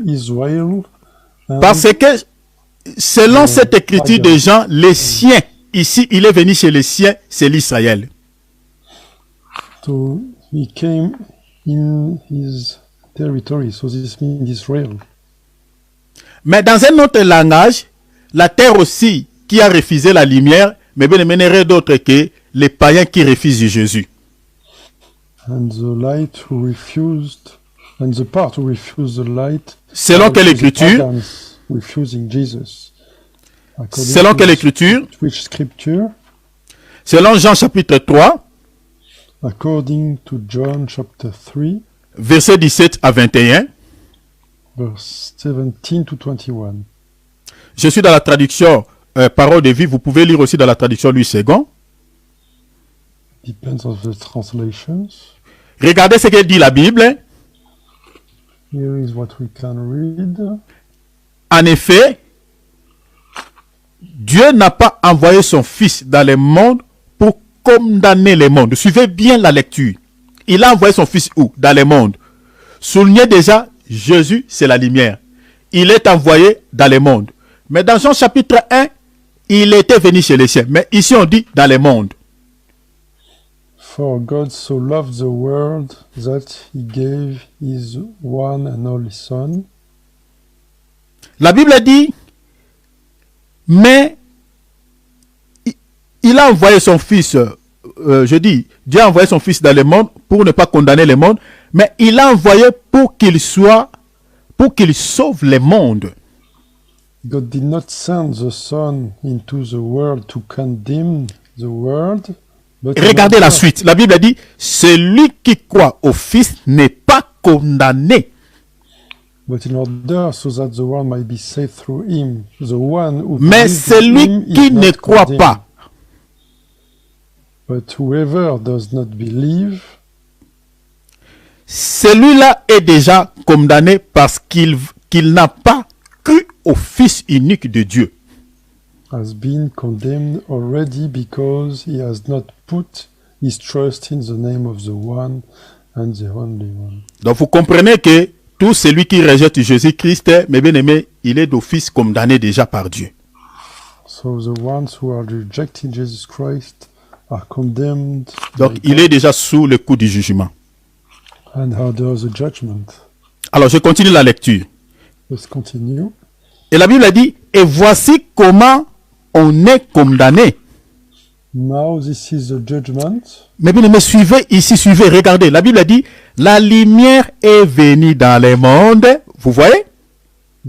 Israel. And Parce que, selon cette écriture de Jean, les siens, ici, il est venu chez les siens, c'est l'Israël. so he came in his territory, so this means Israel. Mais dans un autre langage, la terre aussi qui a refusé la lumière, mais bien ne rien d'autre que les païens qui refusent Jésus. And the light who refused, and the part who refused the light, Selon are quelle the écriture? pagans refusing Jesus. According Selon to quelle écriture? which scripture? Selon Jean chapitre 3, According to John chapter 3, versets 17 à 21. verse 17 to 21. Je suis dans la traduction Parole de vie. Vous pouvez lire aussi dans la traduction Louis II. Depends on the translations. Regardez ce que dit la Bible. Here is what we can read. En effet, Dieu n'a pas envoyé son Fils dans le monde pour condamner le monde. Suivez bien la lecture. Il a envoyé son Fils où? Dans le monde. Soulignez déjà, Jésus, c'est la lumière. Il est envoyé dans le monde. Mais dans Jean chapitre 1, il était venu chez les siens. Mais ici, on dit dans le monde. For God so loved the world that he gave his one and only Son. La Bible dit, mais il a envoyé son Fils, Dieu a envoyé son Fils dans le monde pour ne pas condamner le monde, mais il l'a envoyé pour qu'il sauve le monde. God did not send the Son into the world to condemn the world. But Regardez in la order- suite. La Bible dit, celui qui croit au Fils n'est pas condamné. But in order so that the world might be saved through him, the one who Mais believes in him celui is qui not ne croit condemned. pas, But whoever does not believe celui-là est déjà condamné parce qu'il n'a pas cru au Fils unique de Dieu. has been condemned already because he has not put his trust in the name of the one and the only one. Donc vous comprenez que tout celui qui rejette Jésus-Christ, mes bien-aimés, il est d'office condamné déjà par Dieu. So the ones who are rejecting Jesus Christ are condemned Donc by il God est déjà sous le coup du jugement. and under the judgment. Alors je continue la lecture. Let's continue. Et la Bible a dit, et voici comment on est condamné. Now this is the judgment. Mais bien aimés, suivez ici, suivez, regardez. La Bible a dit, la lumière est venue dans le monde. Vous voyez?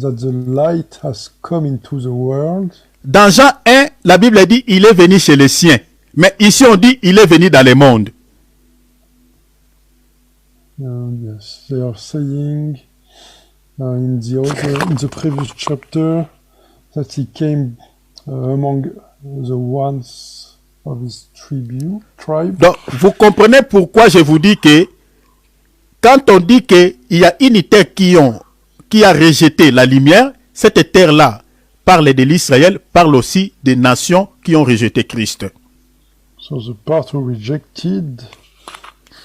That the light has come into the world. Dans Jean 1, la Bible a dit, il est venu chez les siens. Mais ici on dit, il est venu dans le monde. Yes, they are saying in the previous chapter that he came among the ones of his tribe. Donc, vous comprenez pourquoi je vous dis que quand on dit qu'il y a une terre qui a rejeté la lumière, cette terre-là parle de l'Israël, parle aussi des nations qui ont rejeté Christ. So the part who rejected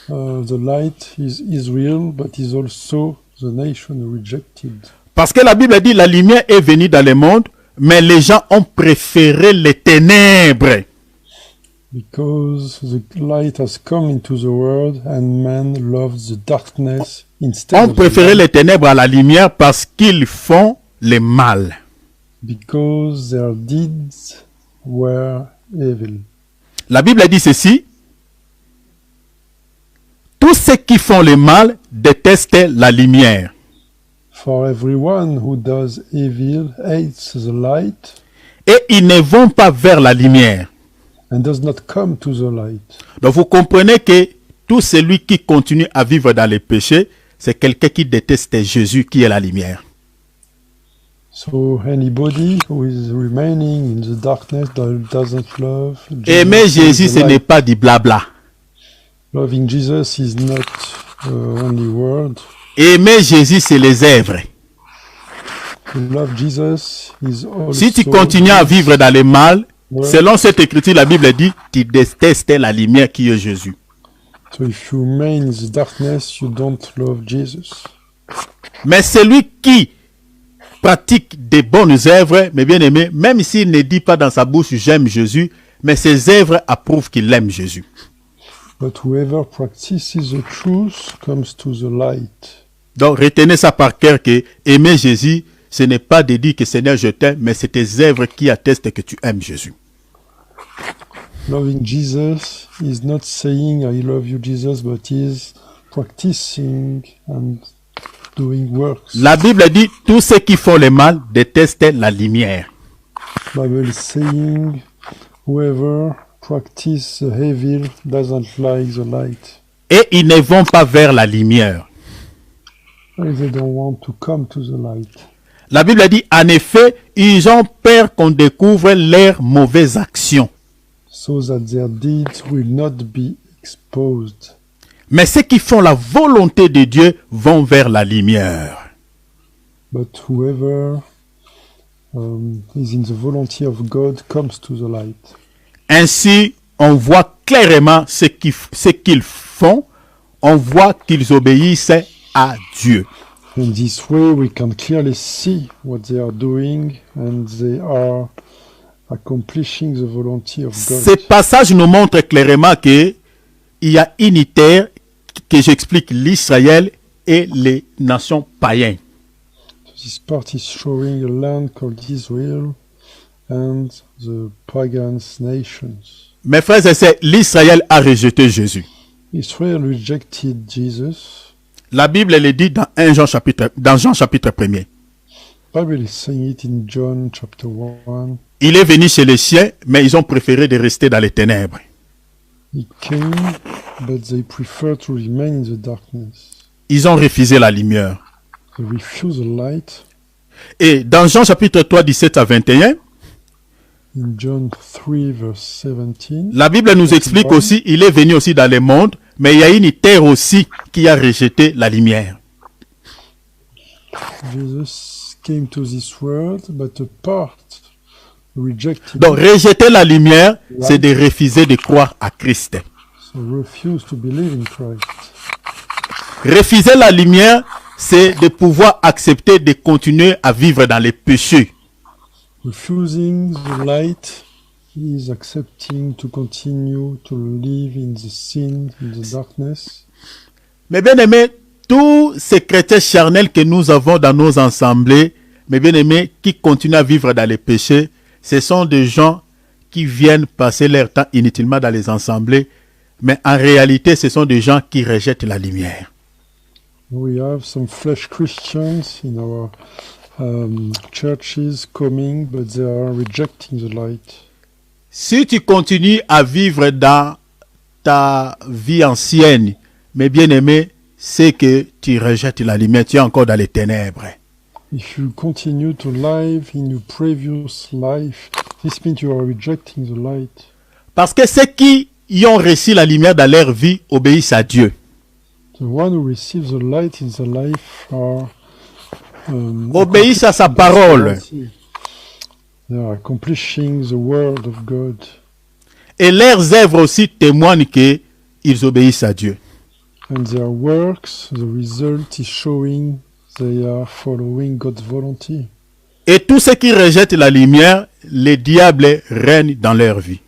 the light is Israel, but is also the nation who rejected. Parce que la Bible dit la lumière est venue dans le monde, mais les gens ont préféré les ténèbres. Because the light has come into the world and man loves the darkness instead On of the préféré light les ténèbres à la lumière parce qu'ils font le mal. because their deeds were evil. La Bible dit ceci. Tous ceux qui font le mal détestent la lumière. For everyone who does evil hates the light Et ils ne vont pas vers la lumière. and does not come to the light. Donc vous comprenez que tout celui qui continue à vivre dans les péchés, c'est quelqu'un qui déteste Jésus qui est la lumière. So anybody who is remaining in the darkness that doesn't love Aimer Jésus, the ce n'est light. pas du blabla. Loving Jesus is not only word. Aimer Jésus, c'est les œuvres. To love Jesus is also Si tu continues à vivre dans le mal, selon cette écriture, la Bible dit, tu détestes la lumière qui est Jésus. So if you remain in the darkness, you don't love Jesus. Mais celui qui pratique des bonnes œuvres, mes bien-aimés, même s'il ne dit pas dans sa bouche j'aime Jésus, mais ses œuvres approuvent qu'il aime Jésus. But whoever practices the truth comes to the light. Donc retenez ça par cœur que aimer Jésus, ce n'est pas de dire que Seigneur je t'aime, mais c'est tes œuvres qui attestent que tu aimes Jésus. Loving Jesus is not saying I love you Jesus, but is practicing and doing works. La Bible dit tous ceux qui font le mal détestent la lumière. Bible is saying whoever practices the evil doesn't like the light. Et ils ne vont pas vers la lumière. And they don't want to come to the light. La Bible dit en effet, ils ont peur qu'on découvre leurs mauvaises actions. So that their deeds will not be exposed. Mais ceux qui font la volonté de Dieu vont vers la lumière. But whoever is in the volunty of God comes to the light. Ainsi, on voit clairement ce qu'ils font. On voit qu'ils obéissent à Dieu. In this way, we can clearly see what they are doing, and they are accomplishing the volunty of God. Ce passage nous montre clairement qu'il y a une terre que j'explique l'Israël et les nations païennes. This part is showing a land called Israel and the pagan nations. Mes frères et sœurs, l'Israël a rejeté Jésus. Israel rejected Jesus. La Bible le dit dans Jean chapitre 1er. Bible is saying it in John chapter 1. Il est venu chez les siens, mais ils ont préféré de rester dans les ténèbres. He came, but they prefer to remain in the darkness. Ils ont refusé la lumière. They refuse the light. Et dans Jean chapitre 3, 17 à 21, In John 3, verse 17, La Bible nous explique aussi, il est venu aussi dans le monde, mais il y a une terre aussi qui a rejeté la lumière. Jesus came to this world, but a part rejected Donc rejeter la lumière, c'est de refuser de croire à Christ. so refused to believe in Christ. Refuser la lumière, c'est de pouvoir accepter de continuer à vivre dans les péchés. Refusing the light is accepting to continue to live in the sin, in the darkness. Mais bien aimé, tous ces chrétiens charnels que nous avons dans nos assemblées, mais bien aimé, qui continuent à vivre dans les péchés, ce sont des gens qui viennent passer leur temps inutilement dans les assemblées, mais en réalité, ce sont des gens qui rejettent la lumière. We have some flesh Christians in our churches coming, but they are rejecting the light. Si tu continues à vivre dans ta vie ancienne, mais bien aimé, c'est que tu rejettes la lumière, tu es encore dans les ténèbres. If you continue to live in your previous life, this means you are rejecting the light. Parce que ceux qui y ont reçu la lumière dans leur vie obéissent à Dieu. The one who receives the light in the life are Obéissent à sa parole. They are accomplishing the word of God. Et leurs œuvres aussi témoignent qu'ils obéissent à Dieu. And their works, the result is showing they are following God's volunty. Et tous ceux qui rejettent la lumière, les diables règnent dans leur vie.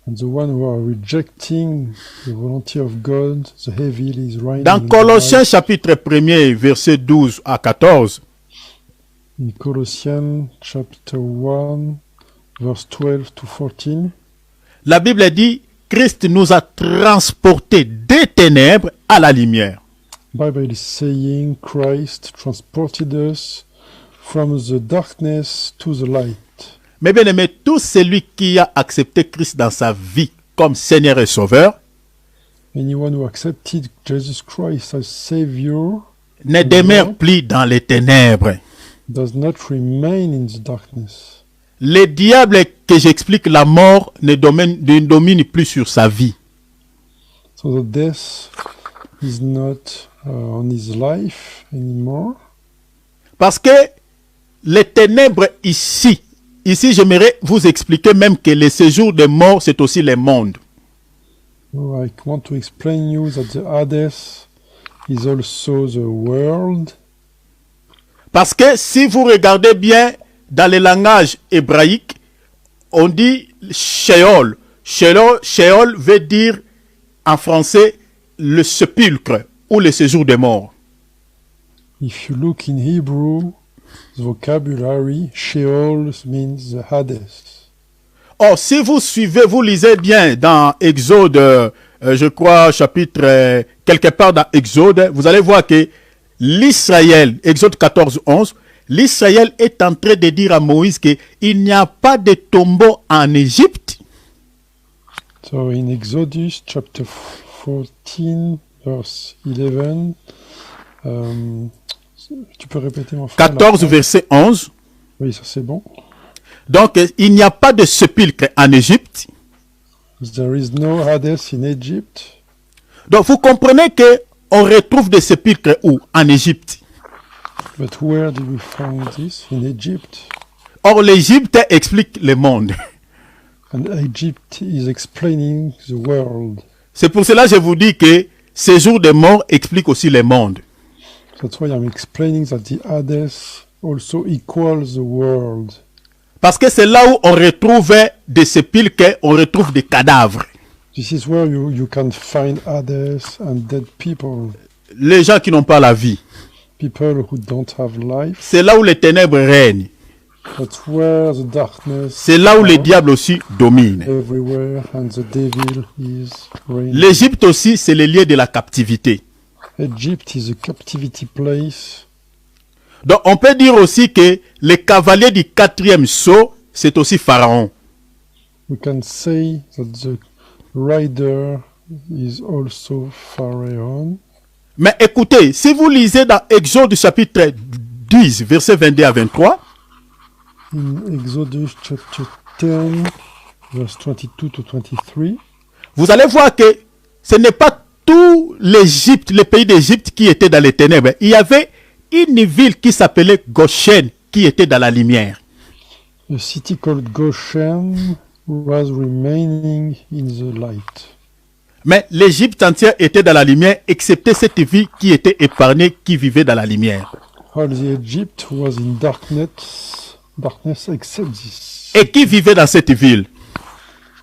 And the one who are rejecting the volunty of God, the evil is reigning Dans in their Colossiens life. chapitre 1er, versets 12 à 14, In Colossians chapter 1, verse 12 to 14, la Bible dit, Christ nous a transportés des ténèbres à la lumière. Bible is saying Christ transported us from the darkness to the light. Mais bien aimé, tout celui qui a accepté Christ dans sa vie comme Seigneur et Sauveur Anyone who accepted Jesus Christ as Savior ne demeure plus dans les ténèbres. does not remain in the darkness. Le diable que j'explique, la mort ne domine plus sur sa vie. So the death is not on his life anymore. Parce que les ténèbres ici, j'aimerais vous expliquer même que le séjour des morts, c'est aussi le monde. So I want to explain you that the Hades is also the world. Parce que si vous regardez bien dans le langage hébraïque, on dit Sheol. Sheol veut dire en français le sépulcre ou le séjour des morts. If you look in Hebrew, the vocabulary, Sheol means the Hades. Or, si vous suivez, vous lisez bien dans Exode, je crois, chapitre, quelque part dans Exode, vous allez voir que l'Israël, Exode 14, 11, l'Israël est en train de dire à Moïse qu'il n'y a pas de tombeau en Égypte. So in Exodus chapter 14, verse 11, tu peux répéter mon frère? 14, verset 11. Oui, ça c'est bon. Donc, il n'y a pas de sépulcre en Égypte. There is no Hades in Egypt. Donc, vous comprenez que on retrouve des sépulcres où? En Égypte. But where do we find this? In Egypt. Or, l'Égypte explique le monde. And Egypt is explaining the world. C'est pour cela que je vous dis que séjour des morts explique aussi le monde. That's why I'm explaining that the Hades also equals the world. Parce que c'est là où on retrouve des sépulcres, on retrouve des cadavres. This is where you can find Hades and dead people. Les gens qui n'ont pas la vie. People who don't have life. C'est là où les ténèbres règnent. That's where the darkness C'est là où les diables aussi dominent. everywhere and the devil is reigning. L'Égypte aussi, c'est le lieu de la captivité. Egypt is a captivity place. Donc on peut dire aussi que le cavalier du 4e sceau, c'est aussi Pharaon. We can say that the rider is also Pharaoh. Mais écoutez, si vous lisez dans Exode chapitre 10, versets 22 à 23, In Exodus chapter 10, verse 22 to 23, vous allez voir que ce n'est pas tout l'Égypte, le pays d'Égypte qui était dans les ténèbres. Il y avait une ville qui s'appelait Goshen qui était dans la lumière. a city called Goshen was remaining in the light. Mais l'Égypte entière était dans la lumière, excepté cette ville qui était épargnée, qui vivait dans la lumière. All the Egypt was in darkness except this. Et qui vivait dans cette ville?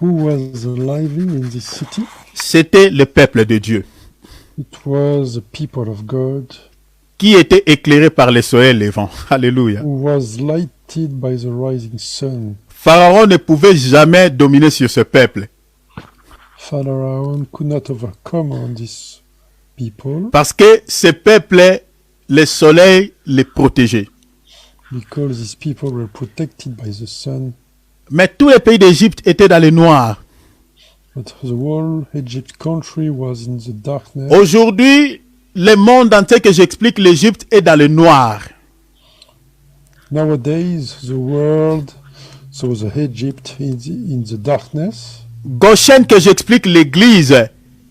Who was living in this city? C'était le peuple de Dieu, It was the people of God qui était éclairé par le soleil levant. Alléluia. who was lighted by the rising sun. Pharaon ne pouvait jamais dominer sur ce peuple, Pharaoh could not overcome on these people parce que ce peuple, le soleil les protégeait. because these people were protected by the sun. Mais tous les pays d'Égypte étaient dans le noir. But the whole Egypt country was in the darkness. Aujourd'hui, le monde entier que j'explique, l'Égypte est dans le noir. Nowadays, the world, so the Egypt is in the darkness, Goshen que j'explique, l'église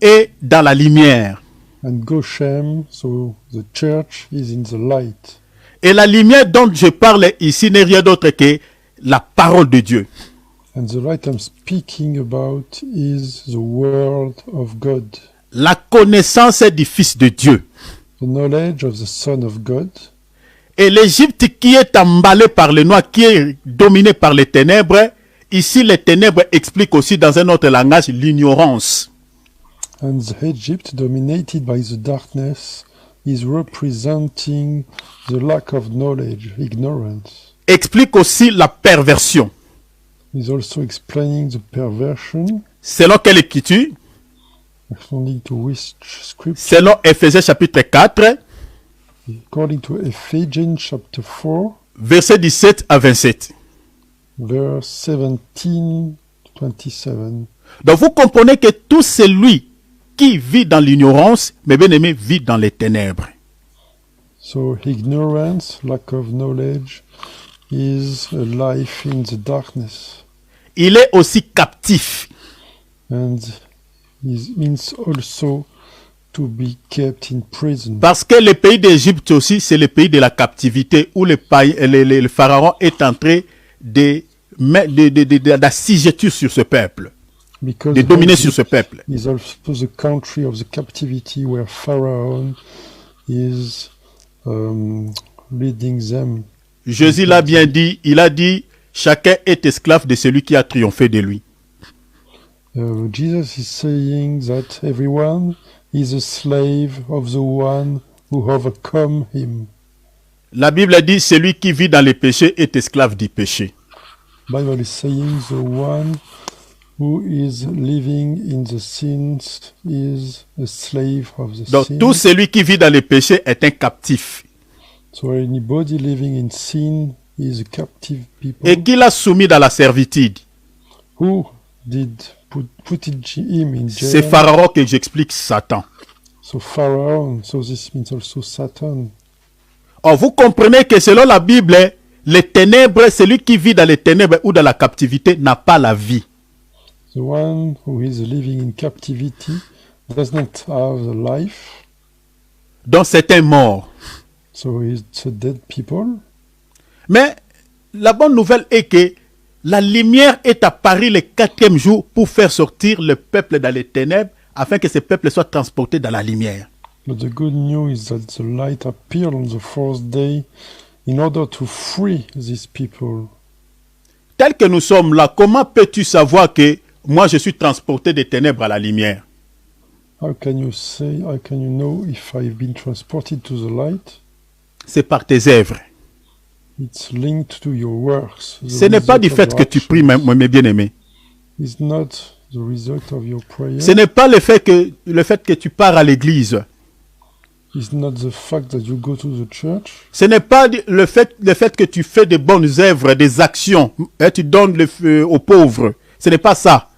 est dans la lumière. and Goshen, so the church is in the light. Et la lumière dont je parle ici n'est rien d'autre que la parole de Dieu. And the light I'm speaking about is the word of God, La connaissance du Fils de Dieu. the knowledge of the Son of God. Et l'Égypte qui est emballée par le noir, qui est dominée par les ténèbres, ici les ténèbres expliquent aussi dans un autre langage l'ignorance. And the Egypt, dominated by the darkness, is representing the lack of knowledge, ignorance. Explique aussi la perversion. Is also explaining the perversion, Selon quelle écriture? according to which scripture? Selon Éphésiens chapitre 4, According to Ephesians chapter 4, versets 17 à 27. verse 17 to 27. Donc vous comprenez que tout celui qui vit dans l'ignorance, mes bien-aimés, vit dans les ténèbres. So ignorance, lack of knowledge, is a life in the darkness, Il est aussi captif. and it means also to be kept in prison. Parce que le pays d'Égypte aussi, c'est le pays de la captivité où le pharaon est entré d'assujettir sur ce peuple, Because de dominer Egypt sur ce peuple. is also the country of the captivity where Pharaoh is leading them. Jésus l'a bien dit, il a dit, chacun est esclave de celui qui a triomphé de lui. Jesus is saying that everyone is a slave of the one who overcome him. La Bible dit, celui qui vit dans les péchés est esclave du péché. Bible is saying the one who is living in the sins is a slave of the Donc sin. tout celui qui vit dans les péchés est un captif. So anybody living in sin is a captive people. Et qui l'a soumis dans la servitude? Who did put him in jail? C'est Pharaon que j'explique Satan. So Pharaoh, so this means also Satan. Or, vous comprenez que selon la Bible, les ténèbres, celui qui vit dans les ténèbres ou dans la captivité n'a pas la vie. The one who is living in captivity does not have the life, Donc c'est un mort. so it's a dead people. Mais la bonne nouvelle est que la lumière est apparue le 4e jour pour faire sortir le peuple dans les ténèbres afin que ce peuple soit transporté dans la lumière. But the good news is that the light appeared on the fourth day in order to free these people. Tel que nous sommes là, comment peux-tu savoir que moi je suis transporté des ténèbres à la lumière? How can you know if I've been transported to the light? C'est par tes œuvres. It's linked to your works. The Ce n'est pas du result of fait your que tu pries, actions. mes bien-aimés. It's not the result of your prayer. Ce n'est pas le fait que tu pars à l'église. It's not the fact that you go to the church. Ce n'est pas le fait que tu fais de bonnes œuvres, des actions, et tu donnes aux pauvres. Ce n'est pas ça.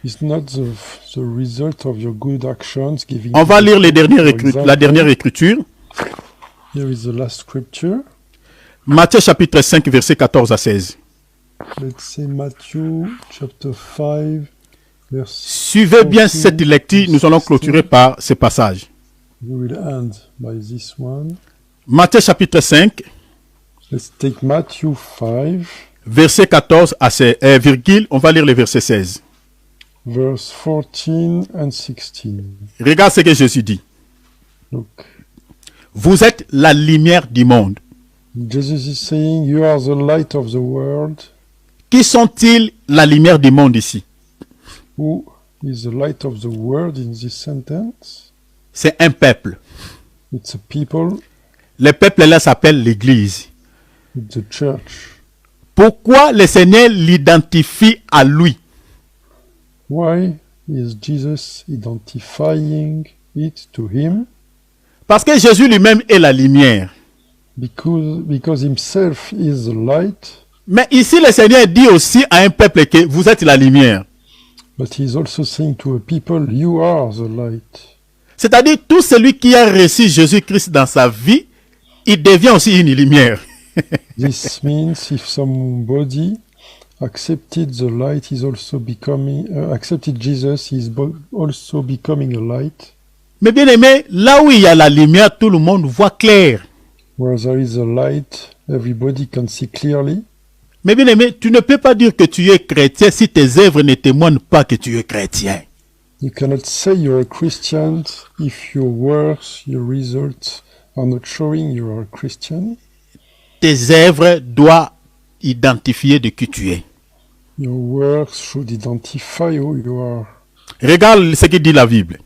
It's not the result of your good actions giving. On va lire for example, la dernière écriture. Here is the last scripture. Matthieu chapitre 5, versets 14 à 16. let's say Matthew chapter 5, verse Suivez bien 14 cette lecture, nous allons 16. clôturer par ce passage. We will end by this one. Matthieu chapitre 5, Let's take Matthew 5, verset 14 à virgule, on va lire le verset 16. verse 14 and 16. Regarde ce que Jésus dit. Look, Vous êtes la lumière du monde. Jesus is saying, "You are the light of the world." Qui sont-ils la lumière du monde ici? Who is the light of the world in this sentence? C'est un peuple. It's a people, Le peuple là s'appelle l'Église. it's a church. Pourquoi le Seigneur l'identifie à lui? Why is Jesus identifying it to him? Parce que Jésus lui-même est la lumière. Because himself is the light, Mais ici, le Seigneur dit aussi à un peuple que vous êtes la lumière. but he's also saying to a people, "You are the light." C'est-à-dire, tout celui qui a reçu Jésus-Christ dans sa vie, il devient aussi une lumière. This means if somebody accepted the light, he's also becoming accepted Jesus, he's also becoming a light. Mais bien aimé, là où il y a la lumière, tout le monde voit clair. Where there is a light, everybody can see clearly. Mais bien aimé, tu ne peux pas dire que tu es chrétien si tes œuvres ne témoignent pas que tu es chrétien. You cannot say you're a Christian if your works, your results are not showing you are a Christian. Tes œuvres doivent identifier de qui tu es. Your works should identify who you are. Regarde ce que dit la Bible.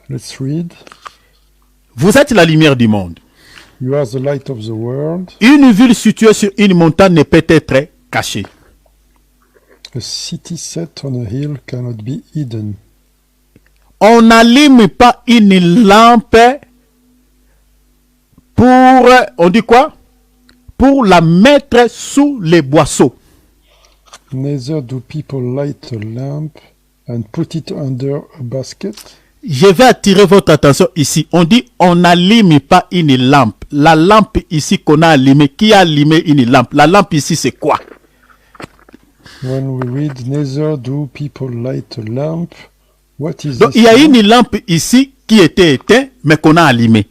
Let's read. Vous êtes la lumière du monde. You are the light of the world. Une ville située sur une montagne ne peut être cachée. A city set on a hill cannot be hidden. On n'allume pas une lampe pour, on dit quoi? Pour la mettre sous les boisseaux. Neither do people light a lamp and put it under a basket. Je vais attirer votre attention ici. On dit on n'allume pas une lampe. La lampe ici qu'on a allumée, qui a allumé une lampe? La lampe ici c'est quoi? When we read, neither do people light a lamp, what is Donc this il y a lamp? une lampe ici qui était éteinte mais qu'on a allumée.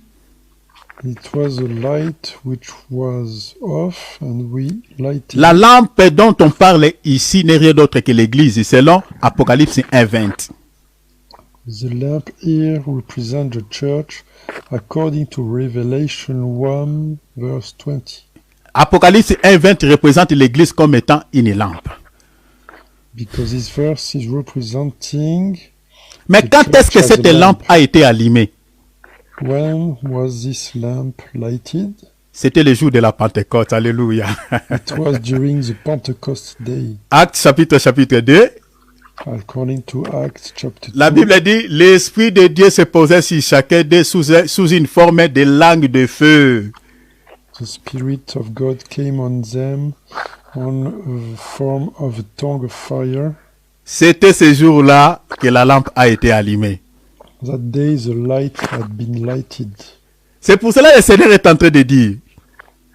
It was a light which was off and we lighted. La lampe dont on parle ici n'est rien d'autre que l'église selon Apocalypse 1:20. The lamp here represents the church according to Revelation 1 verse 20. Apocalypse 1:20 représente l'église comme étant une lampe. Because this verse is representing Mais quand est-ce que church as a cette lamp. lampe a été allumée? when was this lamp lighted? C'était le jour de la Pentecôte. Alléluia. It was during the Pentecost day, Actes chapitre 2. according to Acts chapter 2. La Bible dit, l'Esprit de Dieu se posait sur chacun d'eux sous une forme de langue de feu. The Spirit of God came on them on a form of a tongue of fire. C'était ce jour-là que la lampe a été allumée. That day the light had been lighted. C'est pour cela que le Seigneur est en train de dire,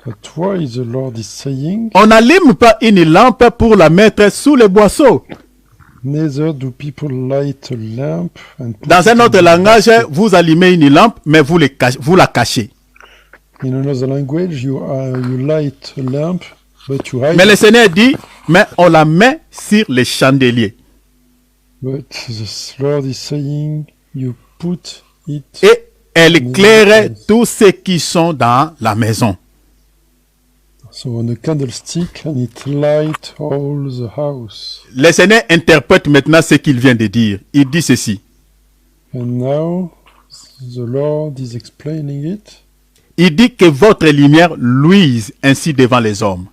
But why the Lord is saying, on n'allume pas une lampe pour la mettre sous les boisseaux. neither do people light a lamp and put Dans it un in autre a langage, basket. vous allumez une lampe, mais vous la cachez. In another language, you light a lamp, but you hide Mais le it. Seigneur dit, mais on la met sur les chandeliers. But the Lord is saying, you put it. Et elle éclaire tous ceux qui sont dans la maison. So on a candlestick and it light all the house. Le Seigneur interprète maintenant ce qu'il vient de dire. Il dit ceci. And now the Lord is explaining it. Il dit que votre lumière luise ainsi devant les hommes.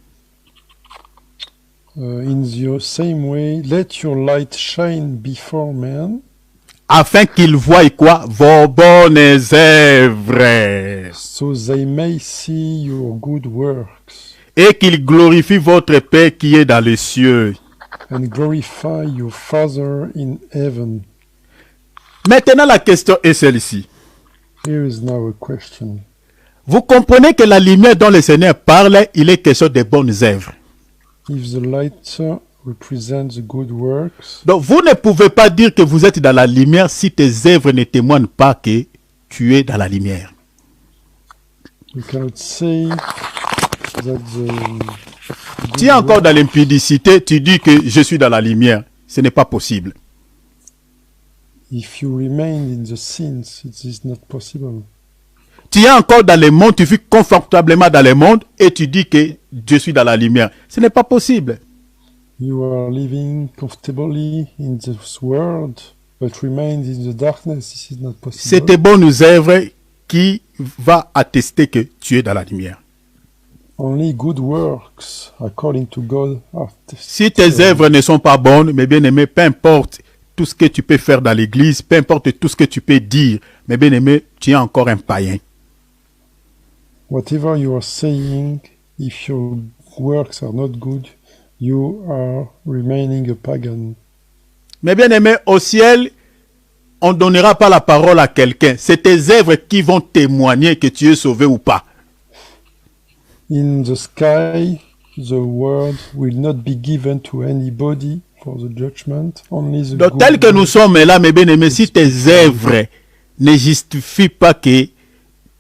In the same way, let your light shine before men, Afin qu'ils voient quoi? Vos bonnes œuvres. so they may see your good works Et qu'ils glorifient votre Père qui est dans les cieux. and glorify your Father in heaven. Maintenant la question est celle-ci. Here is now a question. Vous comprenez que la lumière dont le Seigneur parle, il est question des bonnes œuvres. if the light represents the good works, Donc vous ne pouvez pas dire que vous êtes dans la lumière si tes œuvres ne témoignent pas que tu es dans la lumière. you cannot say that Tu es encore dans l'impudicité, tu dis que je suis dans la lumière. Ce n'est pas possible. if you remain in the sins, it is not possible. Tu es encore dans le monde, tu vis confortablement dans le monde et tu dis que je suis dans la lumière. Ce n'est pas possible. You are living comfortably in this world, but remain in the darkness. This is not possible. C'est tes bonnes œuvres qui va attester que tu es dans la lumière. Only good works, according to God, are Si tes œuvres ne sont pas bonnes, mes bien-aimés, peu importe tout ce que tu peux faire dans l'église, peu importe tout ce que tu peux dire, mes bien-aimés, tu es encore un païen. Whatever you are saying, if your works are not good, you are remaining a pagan. Mes bien-aimés, au ciel, on ne donnera pas la parole à quelqu'un. C'est tes œuvres qui vont témoigner que tu es sauvé ou pas. In the sky, the word will not be given to anybody for the judgment, only the Donc, good tel que nous ones. sommes là, mes bien-aimés, si tes œuvres ne justifient pas que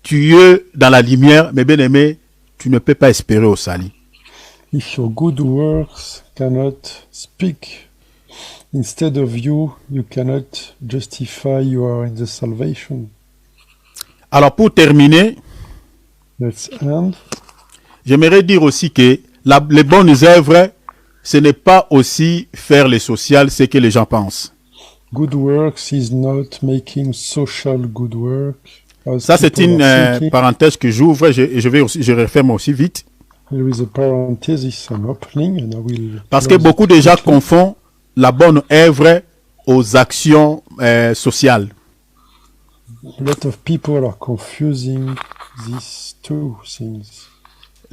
tu es dans la lumière, mes bien-aimés, tu ne peux pas espérer au salut. If your good works cannot speak instead of you, you cannot justify you are in the salvation. Alors, pour terminer, Let's end. j'aimerais dire aussi que les bonnes œuvres, ce n'est pas aussi faire le social, ce que les gens pensent. Good works is not making social good work. as Ça, c'est people une are thinking. parenthèse que j'ouvre. Je referme aussi vite. There is a parenthesis I'm opening and I will Parce que close beaucoup it de gens quickly. confondent la bonne œuvre aux actions sociales. A lot of people are confusing these two things.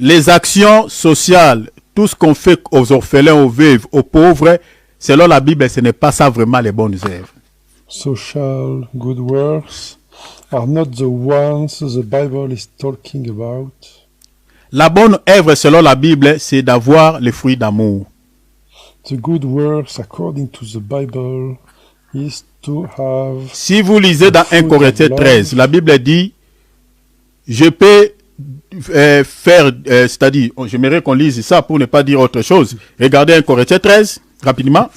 Les actions sociales, tout ce qu'on fait aux orphelins, aux veuves, aux pauvres, selon la Bible, ce n'est pas ça vraiment les bonnes œuvres. Social good works are not the ones the Bible is talking about. La bonne œuvre, selon la Bible, c'est d'avoir les fruits d'amour. The good works, according to the Bible, is to have. Si vous lisez dans 1 Corinthiens 13, la Bible dit, je peux faire, c'est-à-dire, j'aimerais qu'on lise ça pour ne pas dire autre chose. Regardez 1 Corinthiens 13, rapidement.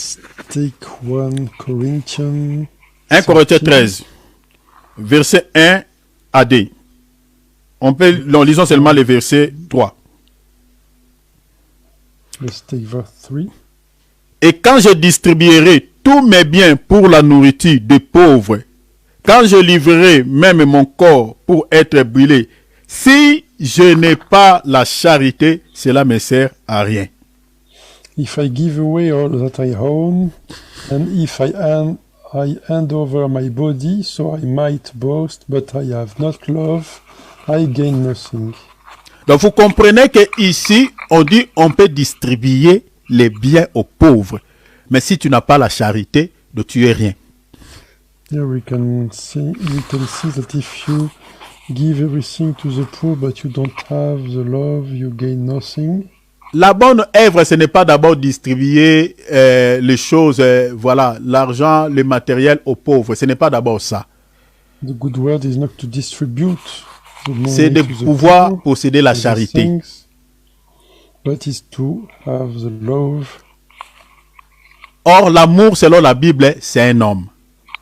Take 1 Corinthians. 1 Corinthiens 13, verset 1 à 2. Nous lisons seulement les versets 3. Let's take verse 3. Et quand je distribuerai tous mes biens pour la nourriture des pauvres, quand je livrerai même mon corps pour être brûlé, si je n'ai pas la charité, cela ne me sert à rien. If I give away all that I own, and if I hand over my body, so I might boast, but I have not love, I gain nothing. Donc vous comprenez que ici on dit on peut distribuer les biens aux pauvres, mais si tu n'as pas la charité, donc tu es rien. Here we can see that if you give everything to the poor, but you don't have the love, you gain nothing. La bonne œuvre, ce n'est pas d'abord distribuer les choses, voilà, l'argent, le matériel aux pauvres. Ce n'est pas d'abord ça. The good word is not to distribute the money C'est de to the pouvoir poor, posséder la the charité. things, but is to have the love. Or, l'amour, selon la Bible, c'est un homme.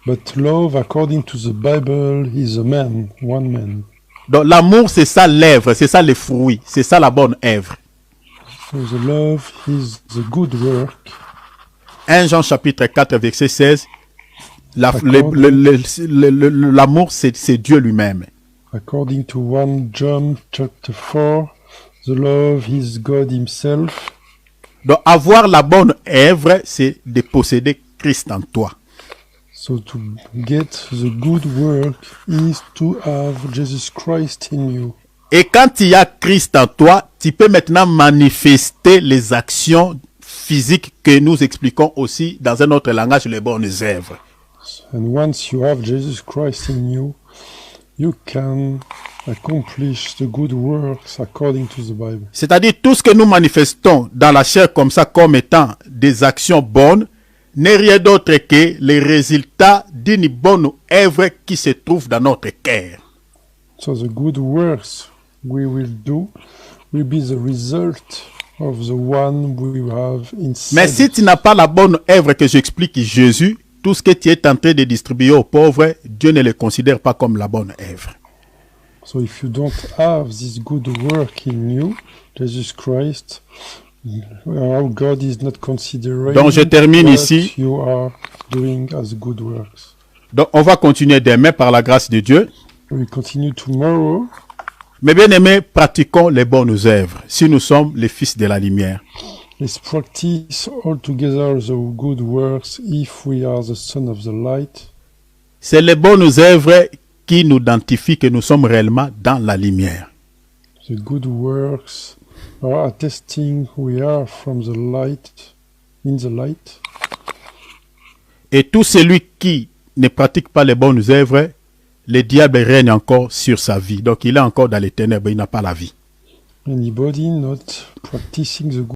But love, according to the Bible, is a man, one man. Donc, l'amour, c'est ça l'œuvre, c'est ça les fruits, c'est ça la bonne œuvre. So the love is the good work. 1 Jean chapitre 4, verset 16. L'amour, c'est Dieu lui-même. According to 1 John chapter 4, the love is God himself. Donc, avoir la bonne œuvre, c'est de posséder Christ en toi. So to get the good work is to have Jesus Christ in you. Et quand il y a Christ en toi, tu peux maintenant manifester les actions physiques que nous expliquons aussi dans un autre langage, les bonnes œuvres. And once you have Jesus Christ in you, you can accomplish the good works according to the Bible. C'est-à-dire tout ce que nous manifestons dans la chair comme ça, comme étant des actions bonnes, n'est rien d'autre que les résultats d'une bonne œuvre qui se trouve dans notre cœur. So the good works we will do will be the result of the one we have inside. Mais si tu n'as pas la bonne œuvre que j'explique Jésus, tout ce que tu es en train de distribuer aux pauvres, Dieu ne le considère pas comme la bonne œuvre. So if you don't have this good work in you, Jesus Christ, our God is not considering Donc je termine what ici. you are doing as good works. Donc on va continuer demain par la grâce de Dieu. We continue tomorrow. Mais bien aimés, pratiquons les bonnes œuvres si nous sommes les fils de la lumière. Let's practice all together the good works if we are the son of the light. C'est les bonnes œuvres qui nous identifient que nous sommes réellement dans la lumière. The good works are attesting we are from the light, in the light. Et tout celui qui ne pratique pas les bonnes œuvres, le diable règne encore sur sa vie. Donc il est encore dans les ténèbres, il n'a pas la vie. Anybody not practicing the